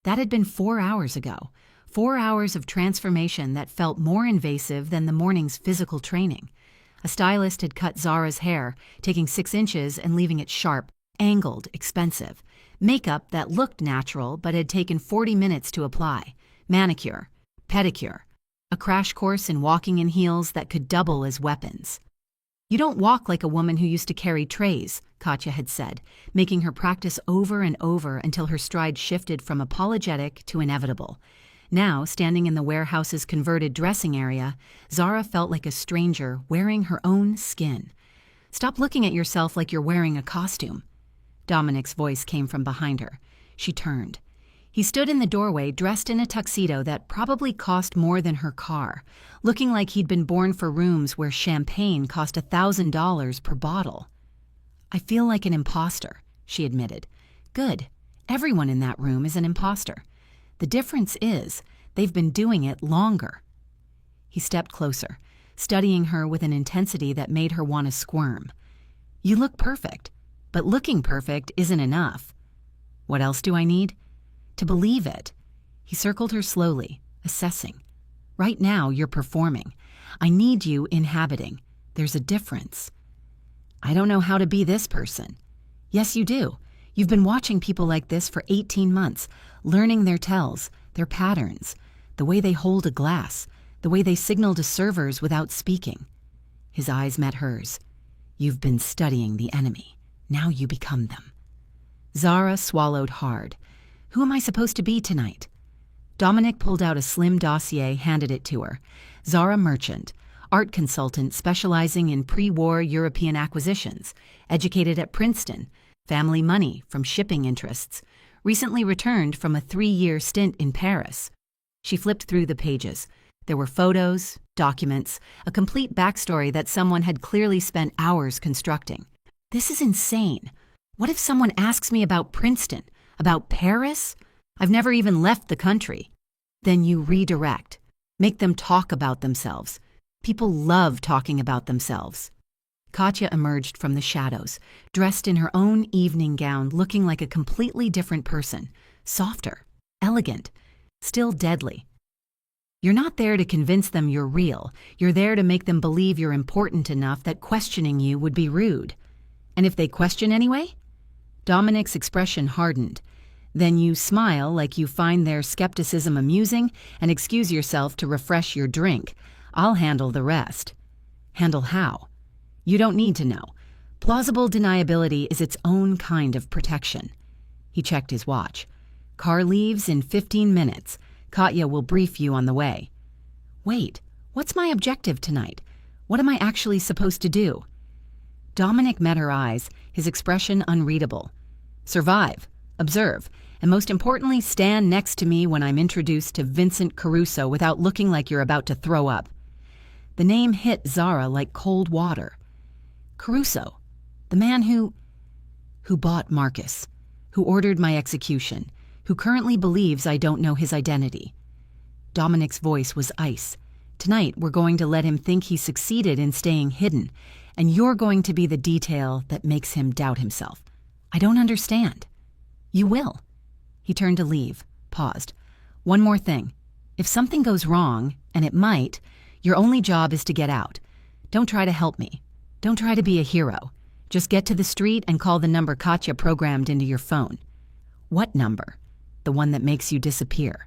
Speaker 1: That had been 4 hours ago. 4 hours of transformation that felt more invasive than the morning's physical training. A stylist had cut Zara's hair, taking 6 inches and leaving it sharp, angled, expensive. Makeup that looked natural but had taken 40 minutes to apply. Manicure, pedicure. A crash course in walking in heels that could double as weapons. "You don't walk like a woman who used to carry trays," Katya had said, making her practice over and over until her stride shifted from apologetic to inevitable. Now, standing in the warehouse's converted dressing area, Zara felt like a stranger wearing her own skin. "Stop looking at yourself like you're wearing a costume." Dominic's voice came from behind her. She turned. He stood in the doorway dressed in a tuxedo that probably cost more than her car, looking like he'd been born for rooms where champagne cost $1,000 per bottle. "I feel like an imposter," she admitted. "Good. Everyone in that room is an imposter. The difference is, they've been doing it longer." He stepped closer, studying her with an intensity that made her want to squirm. "You look perfect, but looking perfect isn't enough." "What else do I need?" "To believe it." He circled her slowly, assessing. "Right now, you're performing. I need you inhabiting. There's a difference." "I don't know how to be this person." "Yes, you do. You've been watching people like this for 18 months, learning their tells, their patterns, the way they hold a glass, the way they signal to servers without speaking." His eyes met hers. "You've been studying the enemy. Now you become them." Zara swallowed hard. "Who am I supposed to be tonight?" Dominic pulled out a slim dossier, handed it to her. Zara Merchant, art consultant specializing in pre-war European acquisitions, educated at Princeton, family money from shipping interests, recently returned from a 3-year stint in Paris. She flipped through the pages. There were photos, documents, a complete backstory that someone had clearly spent hours constructing. "This is insane. What if someone asks me about Princeton, about Paris? I've never even left the country." Then you redirect. Make them talk about themselves. People love talking about themselves. Katya emerged from the shadows, dressed in her own evening gown, looking like a completely different person, softer, elegant, still deadly. "You're not there to convince them you're real. You're there to make them believe you're important enough that questioning you would be rude. And if they question anyway?" Dominic's expression hardened. "Then you smile like you find their skepticism amusing and excuse yourself to refresh your drink. I'll handle the rest." "Handle how?" "You don't need to know. Plausible deniability is its own kind of protection." He checked his watch. "Car leaves in 15 minutes. Katya will brief you on the way." "Wait, what's my objective tonight? What am I actually supposed to do?" Dominic met her eyes, his expression unreadable. "Survive, observe, and most importantly, stand next to me when I'm introduced to Vincent Caruso without looking like you're about to throw up." The name hit Zara like cold water. Caruso, the man who bought Marcus, who ordered my execution, who currently believes I don't know his identity. Dominic's voice was ice. "Tonight we're going to let him think he succeeded in staying hidden, and you're going to be the detail that makes him doubt himself." "I don't understand." "You will." He turned to leave, paused. "One more thing. If something goes wrong, and it might, your only job is to get out. Don't try to help me. Don't try to be a hero. Just get to the street and call the number Katya programmed into your phone." "What number?" "The one that makes you disappear."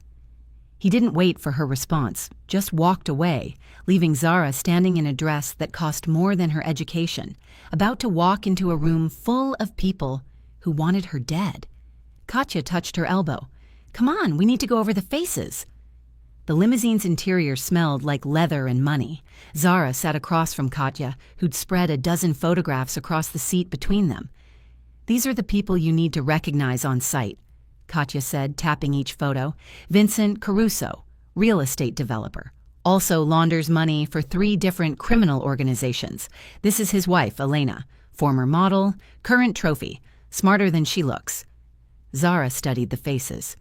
Speaker 1: He didn't wait for her response, just walked away, leaving Zara standing in a dress that cost more than her education, about to walk into a room full of people who wanted her dead. Katya touched her elbow. Come on, we need to go over the faces. The limousine's interior smelled like leather and money. Zara sat across from Katya, who'd spread a dozen photographs across the seat between them. These are the people you need to recognize on sight, Katya said, tapping each photo. Vincent Caruso, real estate developer. Also launders money for 3 different criminal organizations. This is his wife, Elena. Former model, current trophy. Smarter than she looks. Zara studied the faces.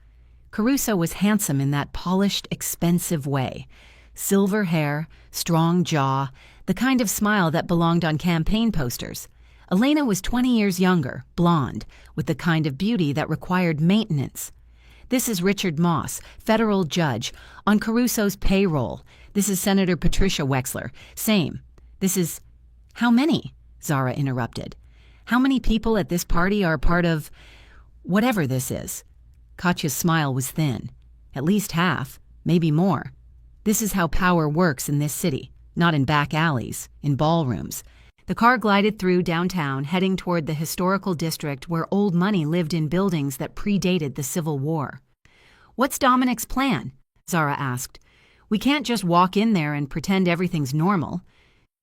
Speaker 1: Caruso was handsome in that polished, expensive way. Silver hair, strong jaw, the kind of smile that belonged on campaign posters. Elena was 20 years younger, blonde, with the kind of beauty that required maintenance. This is Richard Moss, federal judge, on Caruso's payroll. This is Senator Patricia Wexler. Same. This is... How many? Zara interrupted. How many people at this party are part of... whatever this is? Katya's smile was thin. At least half, maybe more. This is how power works in this city, not in back alleys, in ballrooms. The car glided through downtown, heading toward the historical district where old money lived in buildings that predated the Civil War. What's Dominic's plan? Zara asked. We can't just walk in there and pretend everything's normal.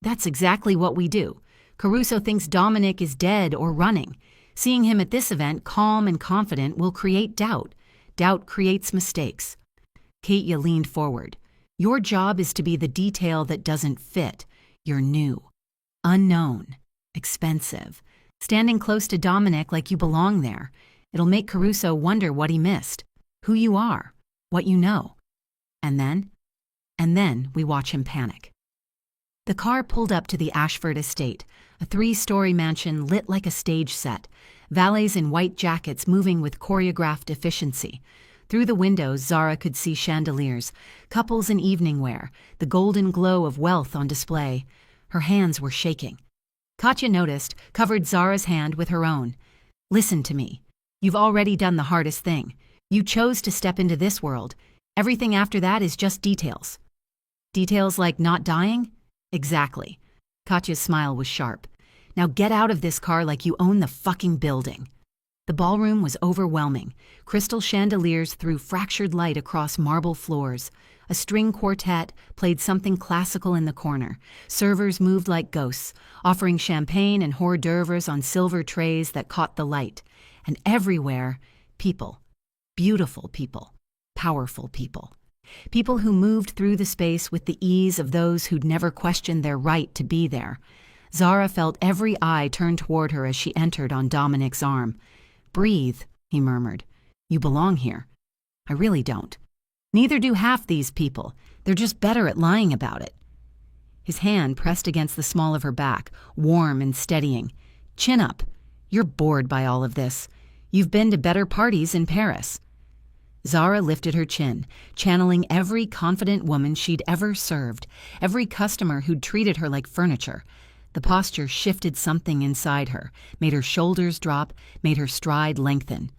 Speaker 1: That's exactly what we do. Caruso thinks Dominic is dead or running. Seeing him at this event, calm and confident, will create doubt. Doubt creates mistakes. Katya leaned forward. Your job is to be the detail that doesn't fit. You're new. Unknown. Expensive. Standing close to Dominic like you belong there. It'll make Caruso wonder what he missed. Who you are. What you know. And then we watch him panic. The car pulled up to the Ashford estate, a 3-story mansion lit like a stage set, valets in white jackets moving with choreographed efficiency. Through the windows, Zara could see chandeliers, couples in evening wear, the golden glow of wealth on display. Her hands were shaking. Katya noticed, covered Zara's hand with her own. Listen to me. You've already done the hardest thing. You chose to step into this world. Everything after that is just details. Details like not dying? Exactly. Katya's smile was sharp. Now get out of this car like you own the fucking building. The ballroom was overwhelming. Crystal chandeliers threw fractured light across marble floors. A string quartet played something classical in the corner. Servers moved like ghosts, offering champagne and hors d'oeuvres on silver trays that caught the light. And everywhere, people. Beautiful people. Powerful people. People who moved through the space with the ease of those who'd never questioned their right to be there. Zara felt every eye turn toward her as she entered on Dominic's arm. Breathe, he murmured. You belong here. I really don't. Neither do half these people. They're just better at lying about it. His hand pressed against the small of her back, warm and steadying. Chin up. You're bored by all of this. You've been to better parties in Paris. Zara lifted her chin, channeling every confident woman she'd ever served, every customer who'd treated her like furniture. The posture shifted something inside her, made her shoulders drop, made her stride lengthen.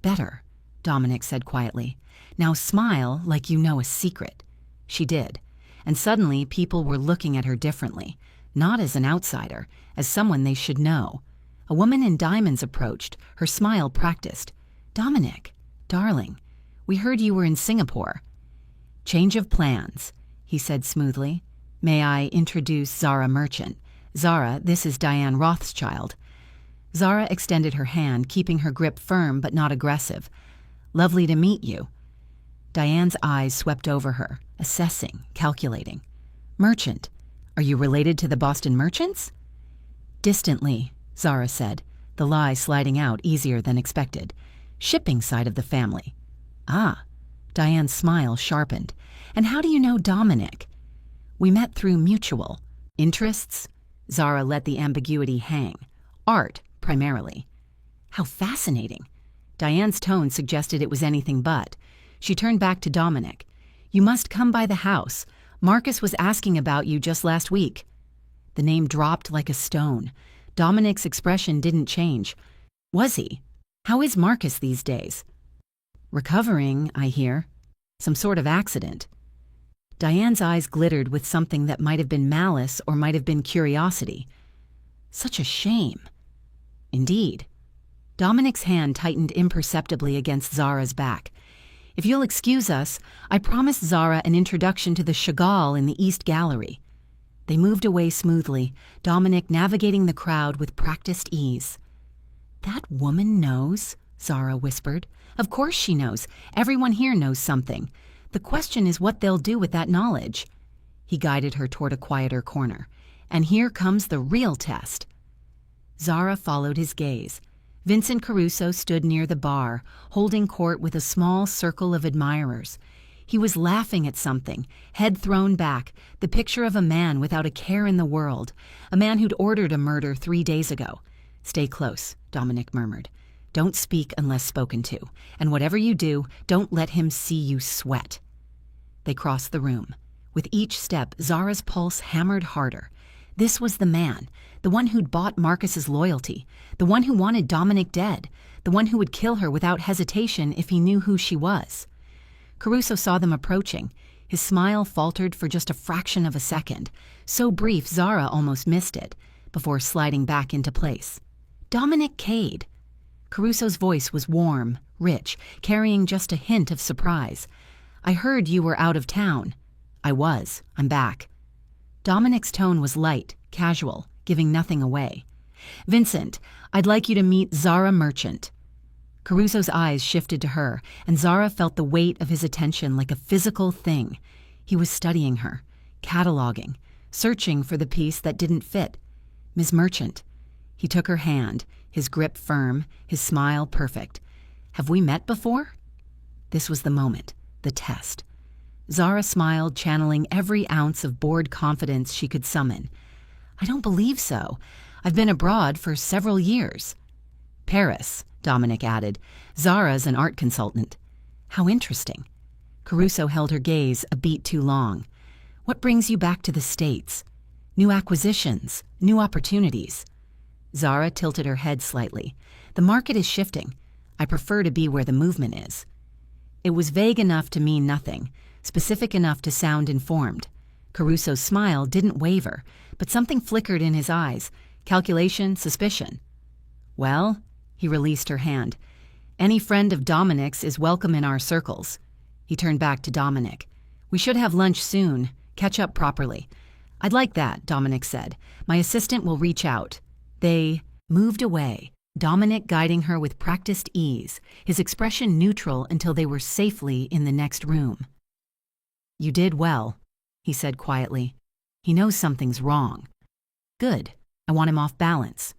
Speaker 1: Better, Dominic said quietly. Now smile like you know a secret. She did, and suddenly people were looking at her differently, not as an outsider, as someone they should know. A woman in diamonds approached, her smile practiced. Dominic, darling, we heard you were in Singapore. Change of plans, he said smoothly. May I introduce Zara Merchant? Zara, this is Diane Rothschild. Zara extended her hand, keeping her grip firm but not aggressive. Lovely to meet you. Diane's eyes swept over her, assessing, calculating. Merchant, are you related to the Boston merchants? Distantly, Zara said, the lie sliding out easier than expected. Shipping side of the family. Ah, Diane's smile sharpened. And how do you know Dominic? We met through mutual. Interests? Zara let the ambiguity hang. Art, primarily. How fascinating. Diane's tone suggested it was anything but. She turned back to Dominic. You must come by the house. Marcus was asking about you just last week. The name dropped like a stone. Dominic's expression didn't change. Was he? How is Marcus these days? Recovering, I hear. Some sort of accident. Diane's eyes glittered with something that might have been malice or might have been curiosity. Such a shame. Indeed. Dominic's hand tightened imperceptibly against Zara's back. "If you'll excuse us, I promised Zara an introduction to the Chagall in the East Gallery." They moved away smoothly, Dominic navigating the crowd with practiced ease. "That woman knows," Zara whispered. "Of course she knows. Everyone here knows something. The question is what they'll do with that knowledge." He guided her toward a quieter corner. "And here comes the real test." Zara followed his gaze. Vincent Caruso stood near the bar, holding court with a small circle of admirers. He was laughing at something, head thrown back, the picture of a man without a care in the world, a man who'd ordered a murder 3 days ago. "Stay close," Dominic murmured. "Don't speak unless spoken to, and whatever you do, don't let him see you sweat." They crossed the room. With each step, Zara's pulse hammered harder. This was the man, the one who'd bought Marcus's loyalty, the one who wanted Dominic dead, the one who would kill her without hesitation if he knew who she was. Caruso saw them approaching. His smile faltered for just a fraction of a second, so brief Zara almost missed it, before sliding back into place. "Dominic Cade." Caruso's voice was warm, rich, carrying just a hint of surprise. "I heard you were out of town." "I was. I'm back." Dominic's tone was light, casual, giving nothing away. "Vincent, I'd like you to meet Zara Merchant." Caruso's eyes shifted to her, and Zara felt the weight of his attention like a physical thing. He was studying her, cataloging, searching for the piece that didn't fit. "Ms. Merchant." He took her hand, his grip firm, his smile perfect. "Have we met before?" This was the moment, the test. Zara smiled, channeling every ounce of bored confidence she could summon. "I don't believe so. I've been abroad for several years." "Paris," Dominic added. "Zara's an art consultant." "How interesting." Caruso held her gaze a beat too long. "What brings you back to the States?" "New acquisitions, new opportunities." Zara tilted her head slightly. "The market is shifting. I prefer to be where the movement is." It was vague enough to mean nothing, specific enough to sound informed. Caruso's smile didn't waver, but something flickered in his eyes. Calculation, suspicion. "Well," he released her hand, "any friend of Dominic's is welcome in our circles." He turned back to Dominic. "We should have lunch soon, catch up properly." "I'd like that," Dominic said. "My assistant will reach out." They moved away, Dominic guiding her with practiced ease, his expression neutral until they were safely in the next room. "You did well," he said quietly. "He knows something's wrong." "Good. I want him off balance."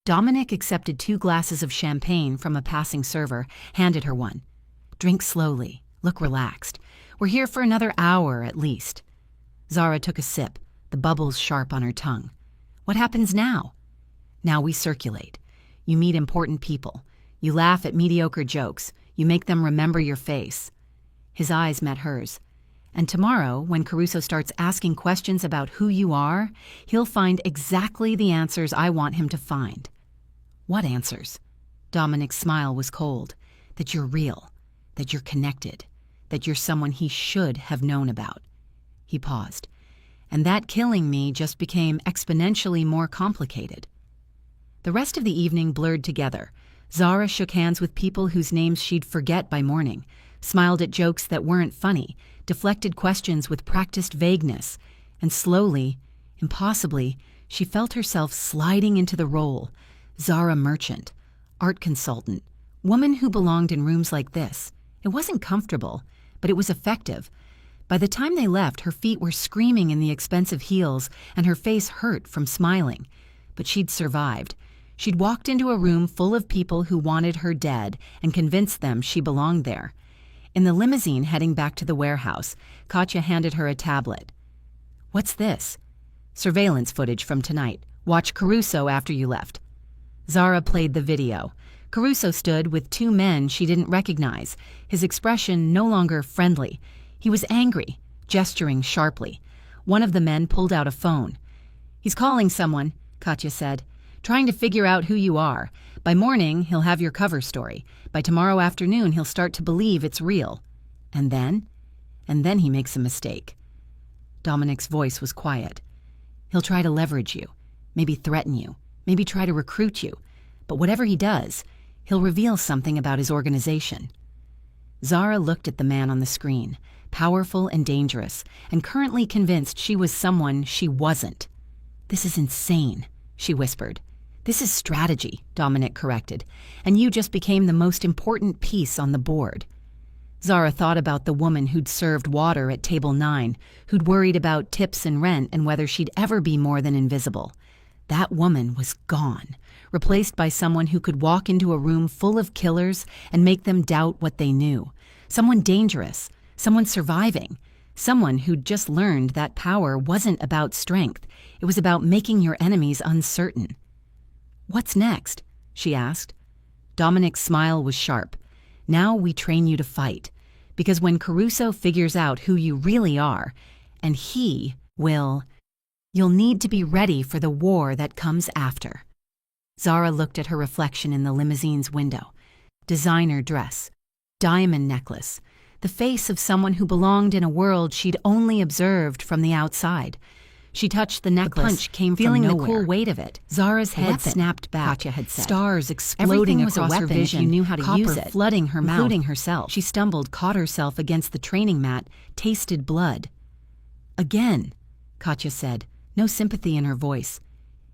Speaker 1: Dominic accepted 2 glasses of champagne from a passing server, handed her one. "Drink slowly. Look relaxed. We're here for another hour at least." Zara took a sip, the bubbles sharp on her tongue. "What happens now?" "Now we circulate. You meet important people. You laugh at mediocre jokes. You make them remember your face." His eyes met hers. "And tomorrow, when Caruso starts asking questions about who you are, he'll find exactly the answers I want him to find." "What answers?" Dominic's smile was cold. "That you're real, that you're connected, that you're someone he should have known about." He paused. "And that killing me just became exponentially more complicated." The rest of the evening blurred together. Zara shook hands with people whose names she'd forget by morning, smiled at jokes that weren't funny, deflected questions with practiced vagueness, and slowly, impossibly, she felt herself sliding into the role. Zara Merchant, art consultant, woman who belonged in rooms like this. It wasn't comfortable, but it was effective. By the time they left, her feet were screaming in the expensive heels, and her face hurt from smiling. But she'd survived. She'd walked into a room full of people who wanted her dead and convinced them she belonged there. In the limousine heading back to the warehouse, Katya handed her a tablet. "What's this?" "Surveillance footage from tonight. Watch Caruso after you left." Zara played the video. Caruso stood with 2 men she didn't recognize, his expression no longer friendly. He was angry, gesturing sharply. One of the men pulled out a phone. "He's calling someone," Katya said. "Trying to figure out who you are. By morning, he'll have your cover story. By tomorrow afternoon, he'll start to believe it's real. And then? And then he makes a mistake." Dominic's voice was quiet. "He'll try to leverage you, maybe threaten you, maybe try to recruit you. But whatever he does, he'll reveal something about his organization. Zara looked at the man on the screen, powerful and dangerous, and currently convinced she was someone she wasn't. "This is insane," she whispered. "This is strategy," Dominic corrected, "and you just became the most important piece on the board." Zara thought about the woman who'd served water at table 9, who'd worried about tips and rent and whether she'd ever be more than invisible. That woman was gone, replaced by someone who could walk into a room full of killers and make them doubt what they knew. Someone dangerous, someone surviving, someone who'd just learned that power wasn't about strength. It was about making your enemies uncertain. "What's next?" she asked. Dominic's smile was sharp. "Now we train you to fight, because when Caruso figures out who you really are, and he will, you'll need to be ready for the war that comes after." Zara looked at her reflection in the limousine's window. Designer dress, diamond necklace, the face of someone who belonged in a world she'd only observed from the outside. She touched the necklace, the punch came feeling from nowhere. The cool weight of it. Zara's head snapped back. Katya had said. Stars exploding across her vision. She knew how to use it, flooding her mouth, including herself. She stumbled, caught herself against the training mat, tasted blood. "Again," Katya said, no sympathy in her voice.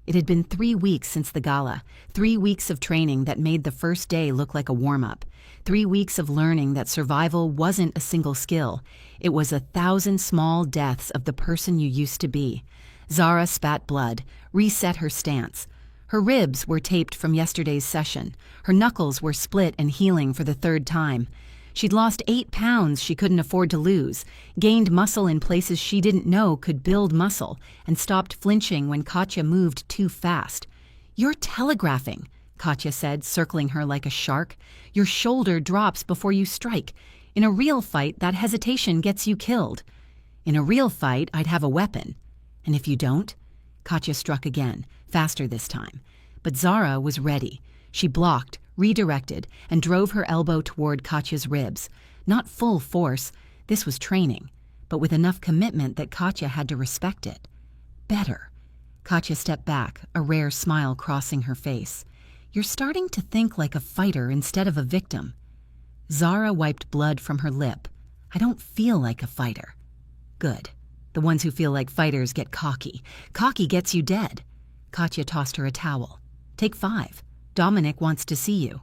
Speaker 1: It had been 3 weeks since the gala, 3 weeks of training that made the first day look like a warm-up, 3 weeks of learning that survival wasn't a single skill. It was 1,000 small deaths of the person you used to be. Zara spat blood, reset her stance. Her ribs were taped from yesterday's session. Her knuckles were split and healing for the 3rd time. She'd lost 8 pounds she couldn't afford to lose, gained muscle in places she didn't know could build muscle, and stopped flinching when Katya moved too fast. "You're telegraphing," Katya said, circling her like a shark. "Your shoulder drops before you strike. In a real fight, that hesitation gets you killed. In a real fight, I'd have a weapon. And if you don't?" Katya struck again, faster this time. But Zara was ready. She blocked, redirected, and drove her elbow toward Katya's ribs. Not full force, this was training, but with enough commitment that Katya had to respect it. "Better." Katya stepped back, a rare smile crossing her face. "You're starting to think like a fighter instead of a victim." Zara wiped blood from her lip. "I don't feel like a fighter." "Good. The ones who feel like fighters get cocky. Cocky gets you dead." Katya tossed her a towel. "Take 5. Dominic wants to see you."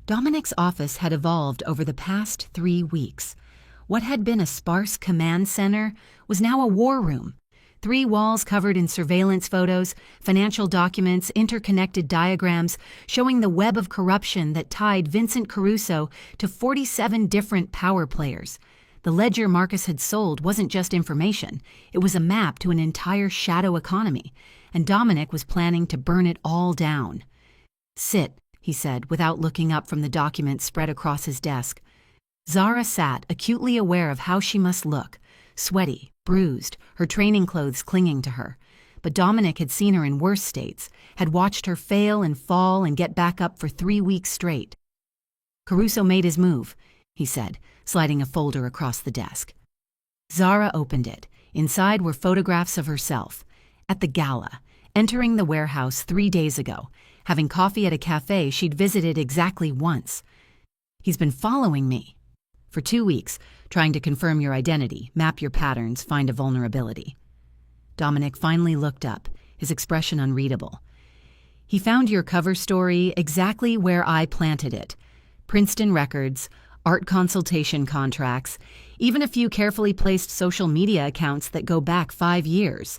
Speaker 1: Dominic's office had evolved over the past 3 weeks. What had been a sparse command center was now a war room. 3 walls covered in surveillance photos, financial documents, interconnected diagrams showing the web of corruption that tied Vincent Caruso to 47 different power players. The ledger Marcus had sold wasn't just information. It was a map to an entire shadow economy, and Dominic was planning to burn it all down. "Sit," he said, without looking up from the document spread across his desk. Zara sat, acutely aware of how she must look, sweaty, bruised, her training clothes clinging to her. But Dominic had seen her in worse states, had watched her fail and fall and get back up for 3 weeks straight. "Caruso made his move," he said, sliding a folder across the desk. Zara opened it. Inside were photographs of herself. At the gala, entering the warehouse 3 days ago, having coffee at a cafe she'd visited exactly once. "He's been following me for 2 weeks, trying to confirm your identity, map your patterns, find a vulnerability." Dominic finally looked up, his expression unreadable. "He found your cover story exactly where I planted it. Princeton records, art consultation contracts, even a few carefully placed social media accounts that go back 5 years.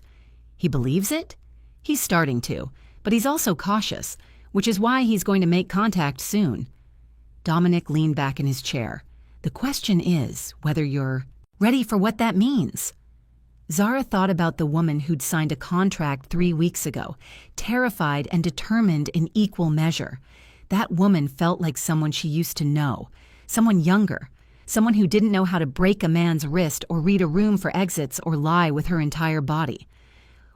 Speaker 1: He believes it? He's starting to, but he's also cautious, which is why he's going to make contact soon." Dominic leaned back in his chair. "The question is whether you're ready for what that means." Zara thought about the woman who'd signed a contract 3 weeks ago, terrified and determined in equal measure. That woman felt like someone she used to know, someone younger, someone who didn't know how to break a man's wrist or read a room for exits or lie with her entire body.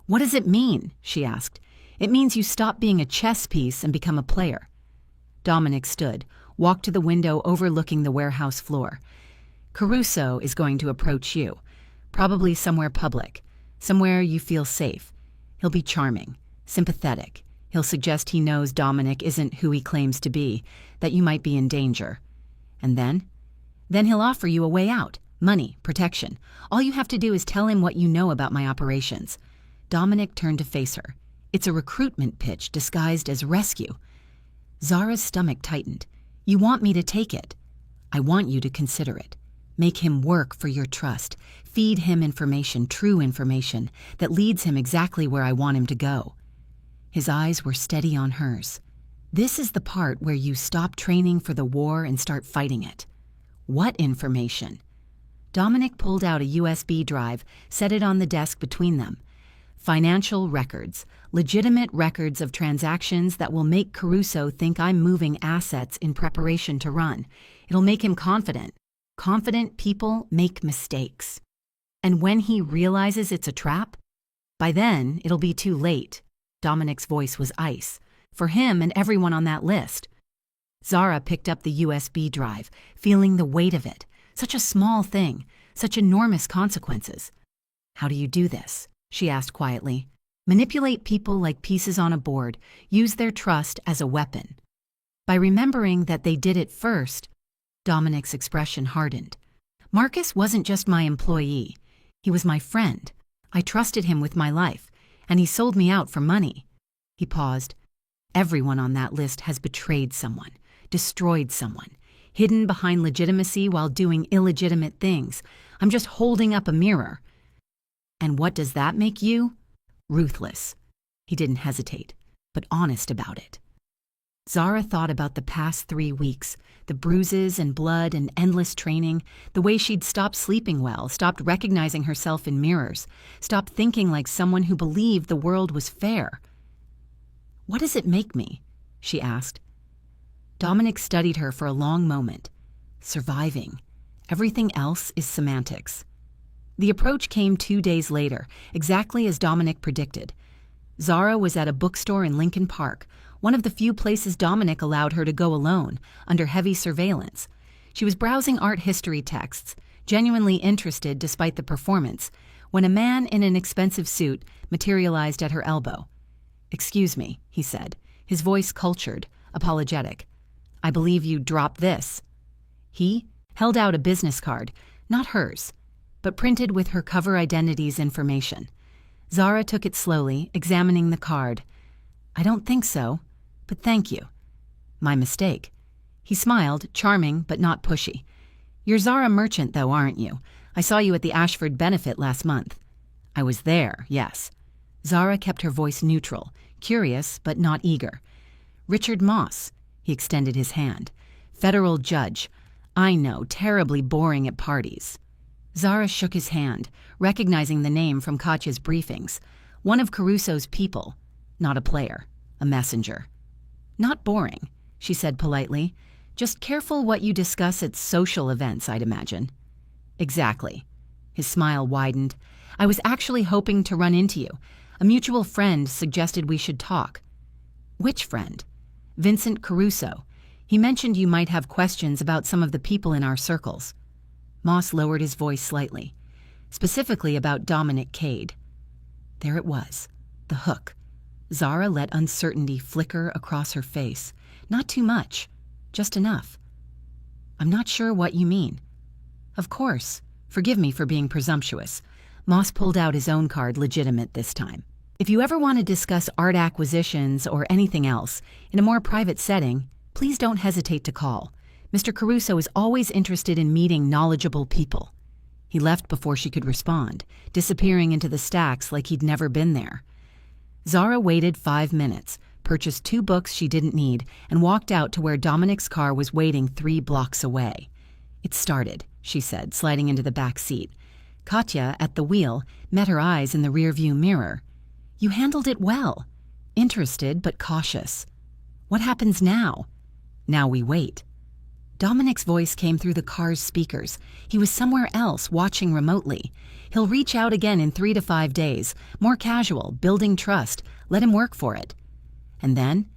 Speaker 1: "What does it mean?" she asked. "It means you stop being a chess piece and become a player." Dominic stood, walked to the window overlooking the warehouse floor. "Caruso is going to approach you, probably somewhere public, somewhere you feel safe. He'll be charming, sympathetic. He'll suggest he knows Dominic isn't who he claims to be, that you might be in danger. And then? Then he'll offer you a way out, money, protection. All you have to do is tell him what you know about my operations. Dominic turned to face her. It's a recruitment pitch disguised as rescue. Zara's stomach tightened. You want me to take it? I want you to consider it. Make him work for your trust. Feed him information, true information, that leads him exactly where I want him to go. His eyes were steady on hers. This is the part where you stop training for the war and start fighting it. What information? Dominic pulled out a USB drive, set it on the desk between them. Financial records, legitimate records of transactions that will make Caruso think I'm moving assets in preparation to run. It'll make him confident. Confident people make mistakes. And when he realizes it's a trap, by then it'll be too late. Dominic's voice was ice, for him and everyone on that list. Zara picked up the USB drive, feeling the weight of it. Such a small thing, such enormous consequences. How do you do this? She asked quietly. Manipulate people like pieces on a board, use their trust as a weapon. By remembering that they did it first, Dominic's expression hardened. Marcus wasn't just my employee. He was my friend. I trusted him with my life, and he sold me out for money. He paused. Everyone on that list has betrayed someone, destroyed someone, hidden behind legitimacy while doing illegitimate things. I'm just holding up a mirror. And what does that make you? Ruthless. He didn't hesitate, but honest about it. Zara thought about the past 3 weeks, the bruises and blood and endless training, the way she'd stopped sleeping well, stopped recognizing herself in mirrors, stopped thinking like someone who believed the world was fair. What does it make me? She asked. Dominic studied her for a long moment. Surviving. Everything else is semantics. The approach came 2 days later, exactly as Dominic predicted. Zara was at a bookstore in Lincoln Park, one of the few places Dominic allowed her to go alone, under heavy surveillance. She was browsing art history texts, genuinely interested despite the performance, when a man in an expensive suit materialized at her elbow. "Excuse me," he said, his voice cultured, apologetic. "I believe you dropped this." He held out a business card, not hers, but printed with her cover identity's information. Zara took it slowly, examining the card. "I don't think so, but thank you." "My mistake." He smiled, charming but not pushy. "You're Zara Merchant, though, aren't you? I saw you at the Ashford benefit last month." "I was there, yes." Zara kept her voice neutral, curious but not eager. "Richard Moss." He extended his hand. "Federal judge. I know, terribly boring at parties." Zara shook his hand, recognizing the name from Katya's briefings. One of Caruso's people. Not a player, a messenger. "Not boring," she said politely. "Just careful what you discuss at social events, I'd imagine." "Exactly." His smile widened. "I was actually hoping to run into you. A mutual friend suggested we should talk." "Which friend?" "Vincent Caruso. He mentioned you might have questions about some of the people in our circles." Moss lowered his voice slightly. "Specifically about Dominic Cade." There it was, the hook. Zara let uncertainty flicker across her face. Not too much, just enough. "I'm not sure what you mean." "Of course. Forgive me for being presumptuous." Moss pulled out his own card, legitimate this time. "If you ever want to discuss art acquisitions or anything else, in a more private setting, please don't hesitate to call. Mr. Caruso is always interested in meeting knowledgeable people." He left before she could respond, disappearing into the stacks like he'd never been there. Zara waited 5 minutes, purchased 2 books she didn't need, and walked out to where Dominic's car was waiting 3 blocks away. "It started," she said, sliding into the back seat. Katya, at the wheel, met her eyes in the rearview mirror. "You handled it well." Interested but cautious. "What happens now?" "Now we wait." Dominic's voice came through the car's speakers. He was somewhere else, watching remotely. He'll reach out again in 3 to 5 days. More casual, building trust. Let him work for it. And then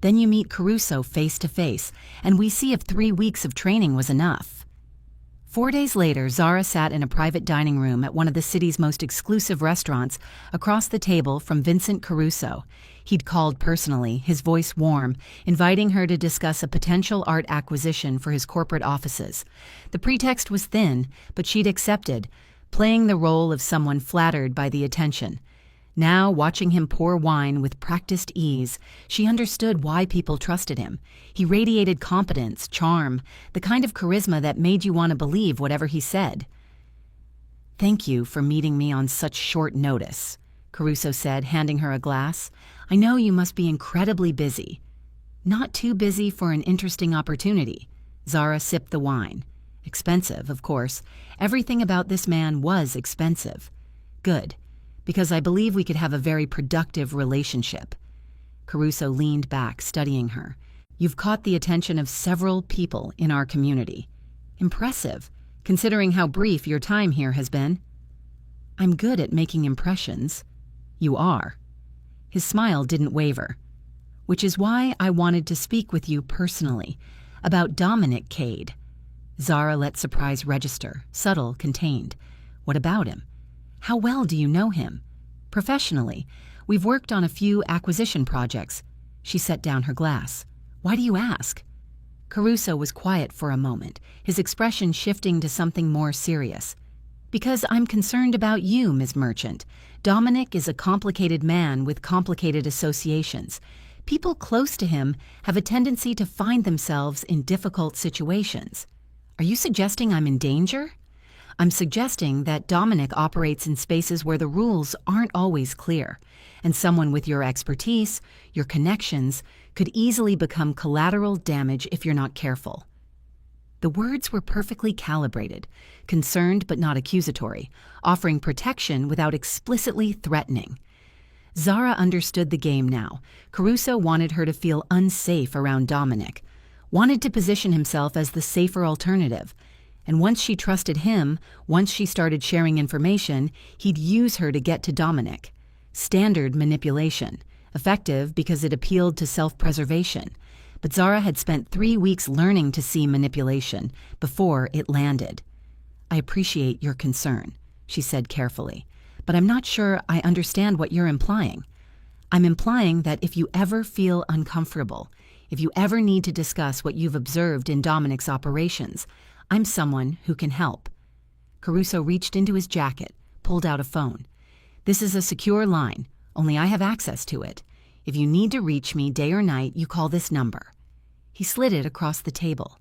Speaker 1: you meet Caruso face to face, and we see if 3 weeks of training was enough. 4 days later, Zara sat in a private dining room at one of the city's most exclusive restaurants across the table from Vincent Caruso. He'd called personally, his voice warm, inviting her to discuss a potential art acquisition for his corporate offices. The pretext was thin, but she'd accepted, playing the role of someone flattered by the attention. Now, watching him pour wine with practiced ease, she understood why people trusted him. He radiated competence, charm, the kind of charisma that made you want to believe whatever he said. "Thank you for meeting me on such short notice," Caruso said, handing her a glass. "I know you must be incredibly busy." "Not too busy for an interesting opportunity." Zara sipped the wine. "Expensive, of course. Everything about this man was expensive." "Good. Because I believe we could have a very productive relationship." Caruso leaned back, studying her. "You've caught the attention of several people in our community. Impressive, considering how brief your time here has been." "I'm good at making impressions." "You are." His smile didn't waver. "Which is why I wanted to speak with you personally, about Dominic Cade." Zara let surprise register, subtle, contained. "What about him? How well do you know him?" "Professionally. We've worked on a few acquisition projects." She set down her glass. "Why do you ask?" Caruso was quiet for a moment, his expression shifting to something more serious. "Because I'm concerned about you, Ms. Merchant. Dominic is a complicated man with complicated associations. People close to him have a tendency to find themselves in difficult situations." "Are you suggesting I'm in danger?" "I'm suggesting that Dominic operates in spaces where the rules aren't always clear, and someone with your expertise, your connections, could easily become collateral damage if you're not careful." The words were perfectly calibrated, concerned but not accusatory, offering protection without explicitly threatening. Zara understood the game now. Caruso wanted her to feel unsafe around Dominic, wanted to position himself as the safer alternative. And once she trusted him, once she started sharing information, he'd use her to get to Dominic. Standard manipulation, effective because it appealed to self-preservation. But Zara had spent 3 weeks learning to see manipulation before it landed. "I appreciate your concern," she said carefully, "but I'm not sure I understand what you're implying." "I'm implying that if you ever feel uncomfortable, if you ever need to discuss what you've observed in Dominic's operations, I'm someone who can help." Caruso reached into his jacket, pulled out a phone. "This is a secure line. Only I have access to it. If you need to reach me day or night, you call this number." He slid it across the table.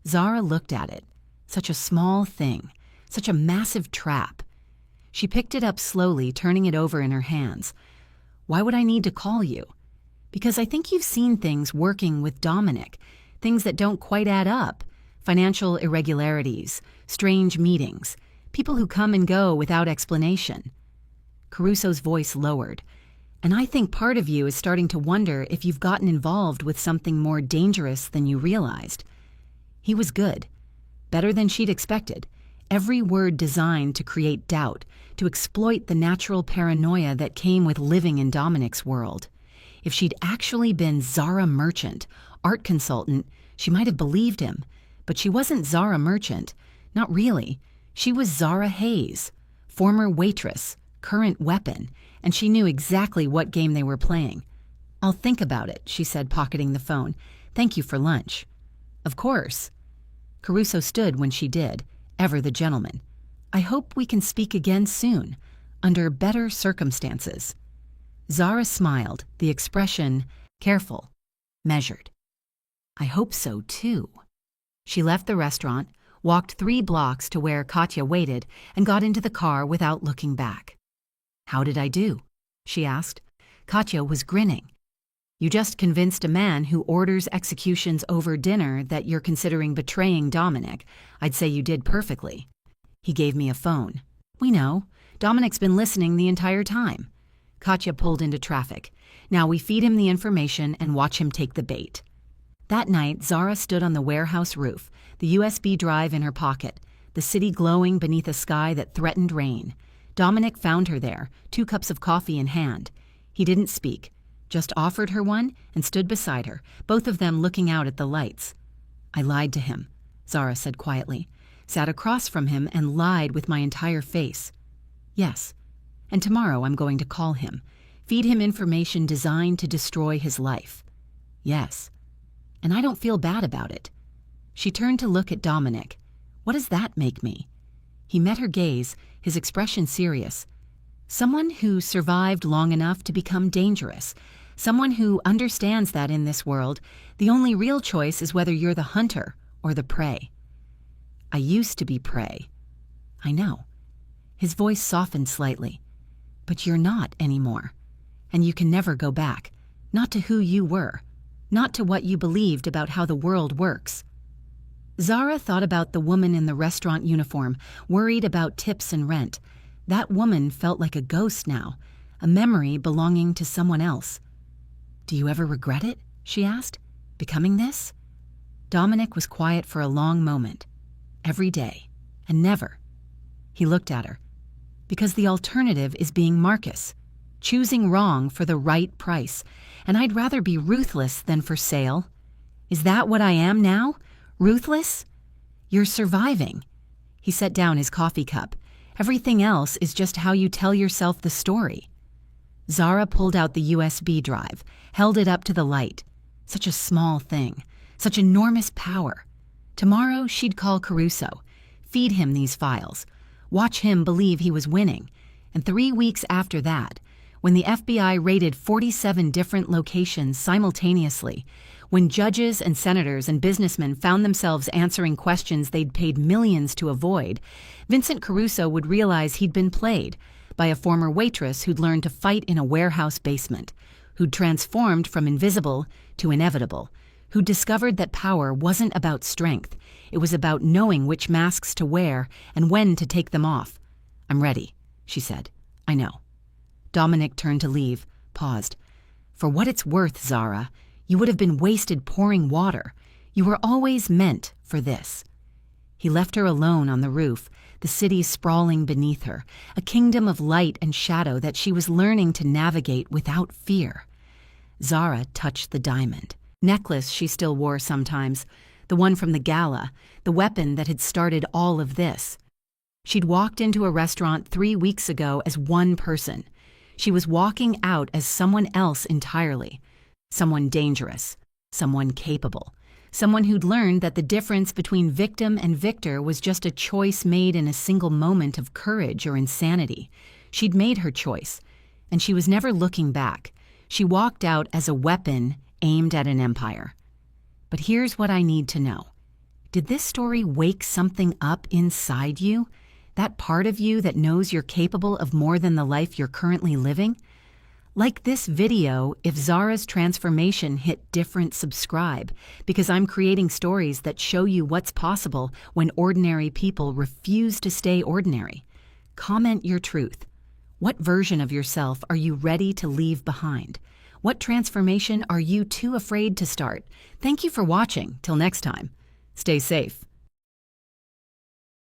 Speaker 1: Zara looked at it. Such a small thing. Such a massive trap. She picked it up slowly, turning it over in her hands. "Why would I need to call you?" "Because I think you've seen things working with Dominic. Things that don't quite add up. Financial irregularities, strange meetings, people who come and go without explanation." Caruso's voice lowered. "And I think part of you is starting to wonder if you've gotten involved with something more dangerous than you realized." He was good. Better than she'd expected. Every word designed to create doubt, to exploit the natural paranoia that came with living in Dominic's world. If she'd actually been Zara Merchant, art consultant, she might have believed him. But she wasn't Zara Merchant. Not really. She was Zara Hayes, former waitress, current weapon, and she knew exactly what game they were playing. "I'll think about it," she said, pocketing the phone. "Thank you for lunch." "Of course." Caruso stood when she did, ever the gentleman. "I hope we can speak again soon, under better circumstances." Zara smiled, the expression careful, measured. "I hope so, too." She left the restaurant, walked 3 blocks to where Katya waited, and got into the car without looking back. "How did I do?" she asked. Katya was grinning. "You just convinced a man who orders executions over dinner that you're considering betraying Dominic. I'd say you did perfectly." He gave me a phone. "We know. Dominic's been listening the entire time." Katya pulled into traffic. Now we feed him the information and watch him take the bait. That night, Zara stood on the warehouse roof, the USB drive in her pocket, the city glowing beneath a sky that threatened rain. Dominic found her there, 2 cups of coffee in hand. He didn't speak, just offered her one and stood beside her, both of them looking out at the lights. "I lied to him," Zara said quietly. sat across from him and lied with my entire face. Yes, and tomorrow I'm going to call him, feed him information designed to destroy his life. Yes, and I don't feel bad about it. She turned to look at Dominic. What does that make me? He met her gaze, his expression serious. Someone who survived long enough to become dangerous. Someone who understands that in this world, the only real choice is whether you're the hunter or the prey. I used to be prey. I know. His voice softened slightly. But you're not anymore. And you can never go back. Not to who you were. Not to what you believed about how the world works. Zara thought about the woman in the restaurant uniform, worried about tips and rent. That woman felt like a ghost now, a memory belonging to someone else. Do you ever regret it? She asked. Becoming this? Dominic was quiet for a long moment. Every day. And never. He looked at her. Because the alternative is being Marcus. Choosing wrong for the right price. And I'd rather be ruthless than for sale. Is that what I am now? Ruthless? You're surviving. He set down his coffee cup. Everything else is just how you tell yourself the story. Zara pulled out the USB drive, held it up to the light. Such a small thing. Such enormous power. Tomorrow she'd call Caruso, feed him these files, watch him believe he was winning. And 3 weeks after that, when the FBI raided 47 different locations simultaneously, when judges and senators and businessmen found themselves answering questions they'd paid millions to avoid, Vincent Caruso would realize he'd been played by a former waitress who'd learned to fight in a warehouse basement, who'd transformed from invisible to inevitable, who'd discovered that power wasn't about strength. It was about knowing which masks to wear and when to take them off. I'm ready, she said. I know. Dominic turned to leave, paused. For what it's worth, Zara, you would have been wasted pouring water. You were always meant for this. He left her alone on the roof, the city sprawling beneath her, a kingdom of light and shadow that she was learning to navigate without fear. Zara touched the diamond. Necklace she still wore sometimes, the one from the gala, the weapon that had started all of this. She'd walked into a restaurant 3 weeks ago as one person. She was walking out as someone else entirely. Someone dangerous, someone capable, someone who'd learned that the difference between victim and victor was just a choice made in a single moment of courage or insanity. She'd made her choice, and she was never looking back. She walked out as a weapon aimed at an empire. But here's what I need to know. Did this story wake something up inside you? That part of you that knows you're capable of more than the life you're currently living? Like this video, if Zara's transformation hit different, subscribe, because I'm creating stories that show you what's possible when ordinary people refuse to stay ordinary. Comment your truth. What version of yourself are you ready to leave behind? What transformation are you too afraid to start? Thank you for watching. Till next time, stay safe.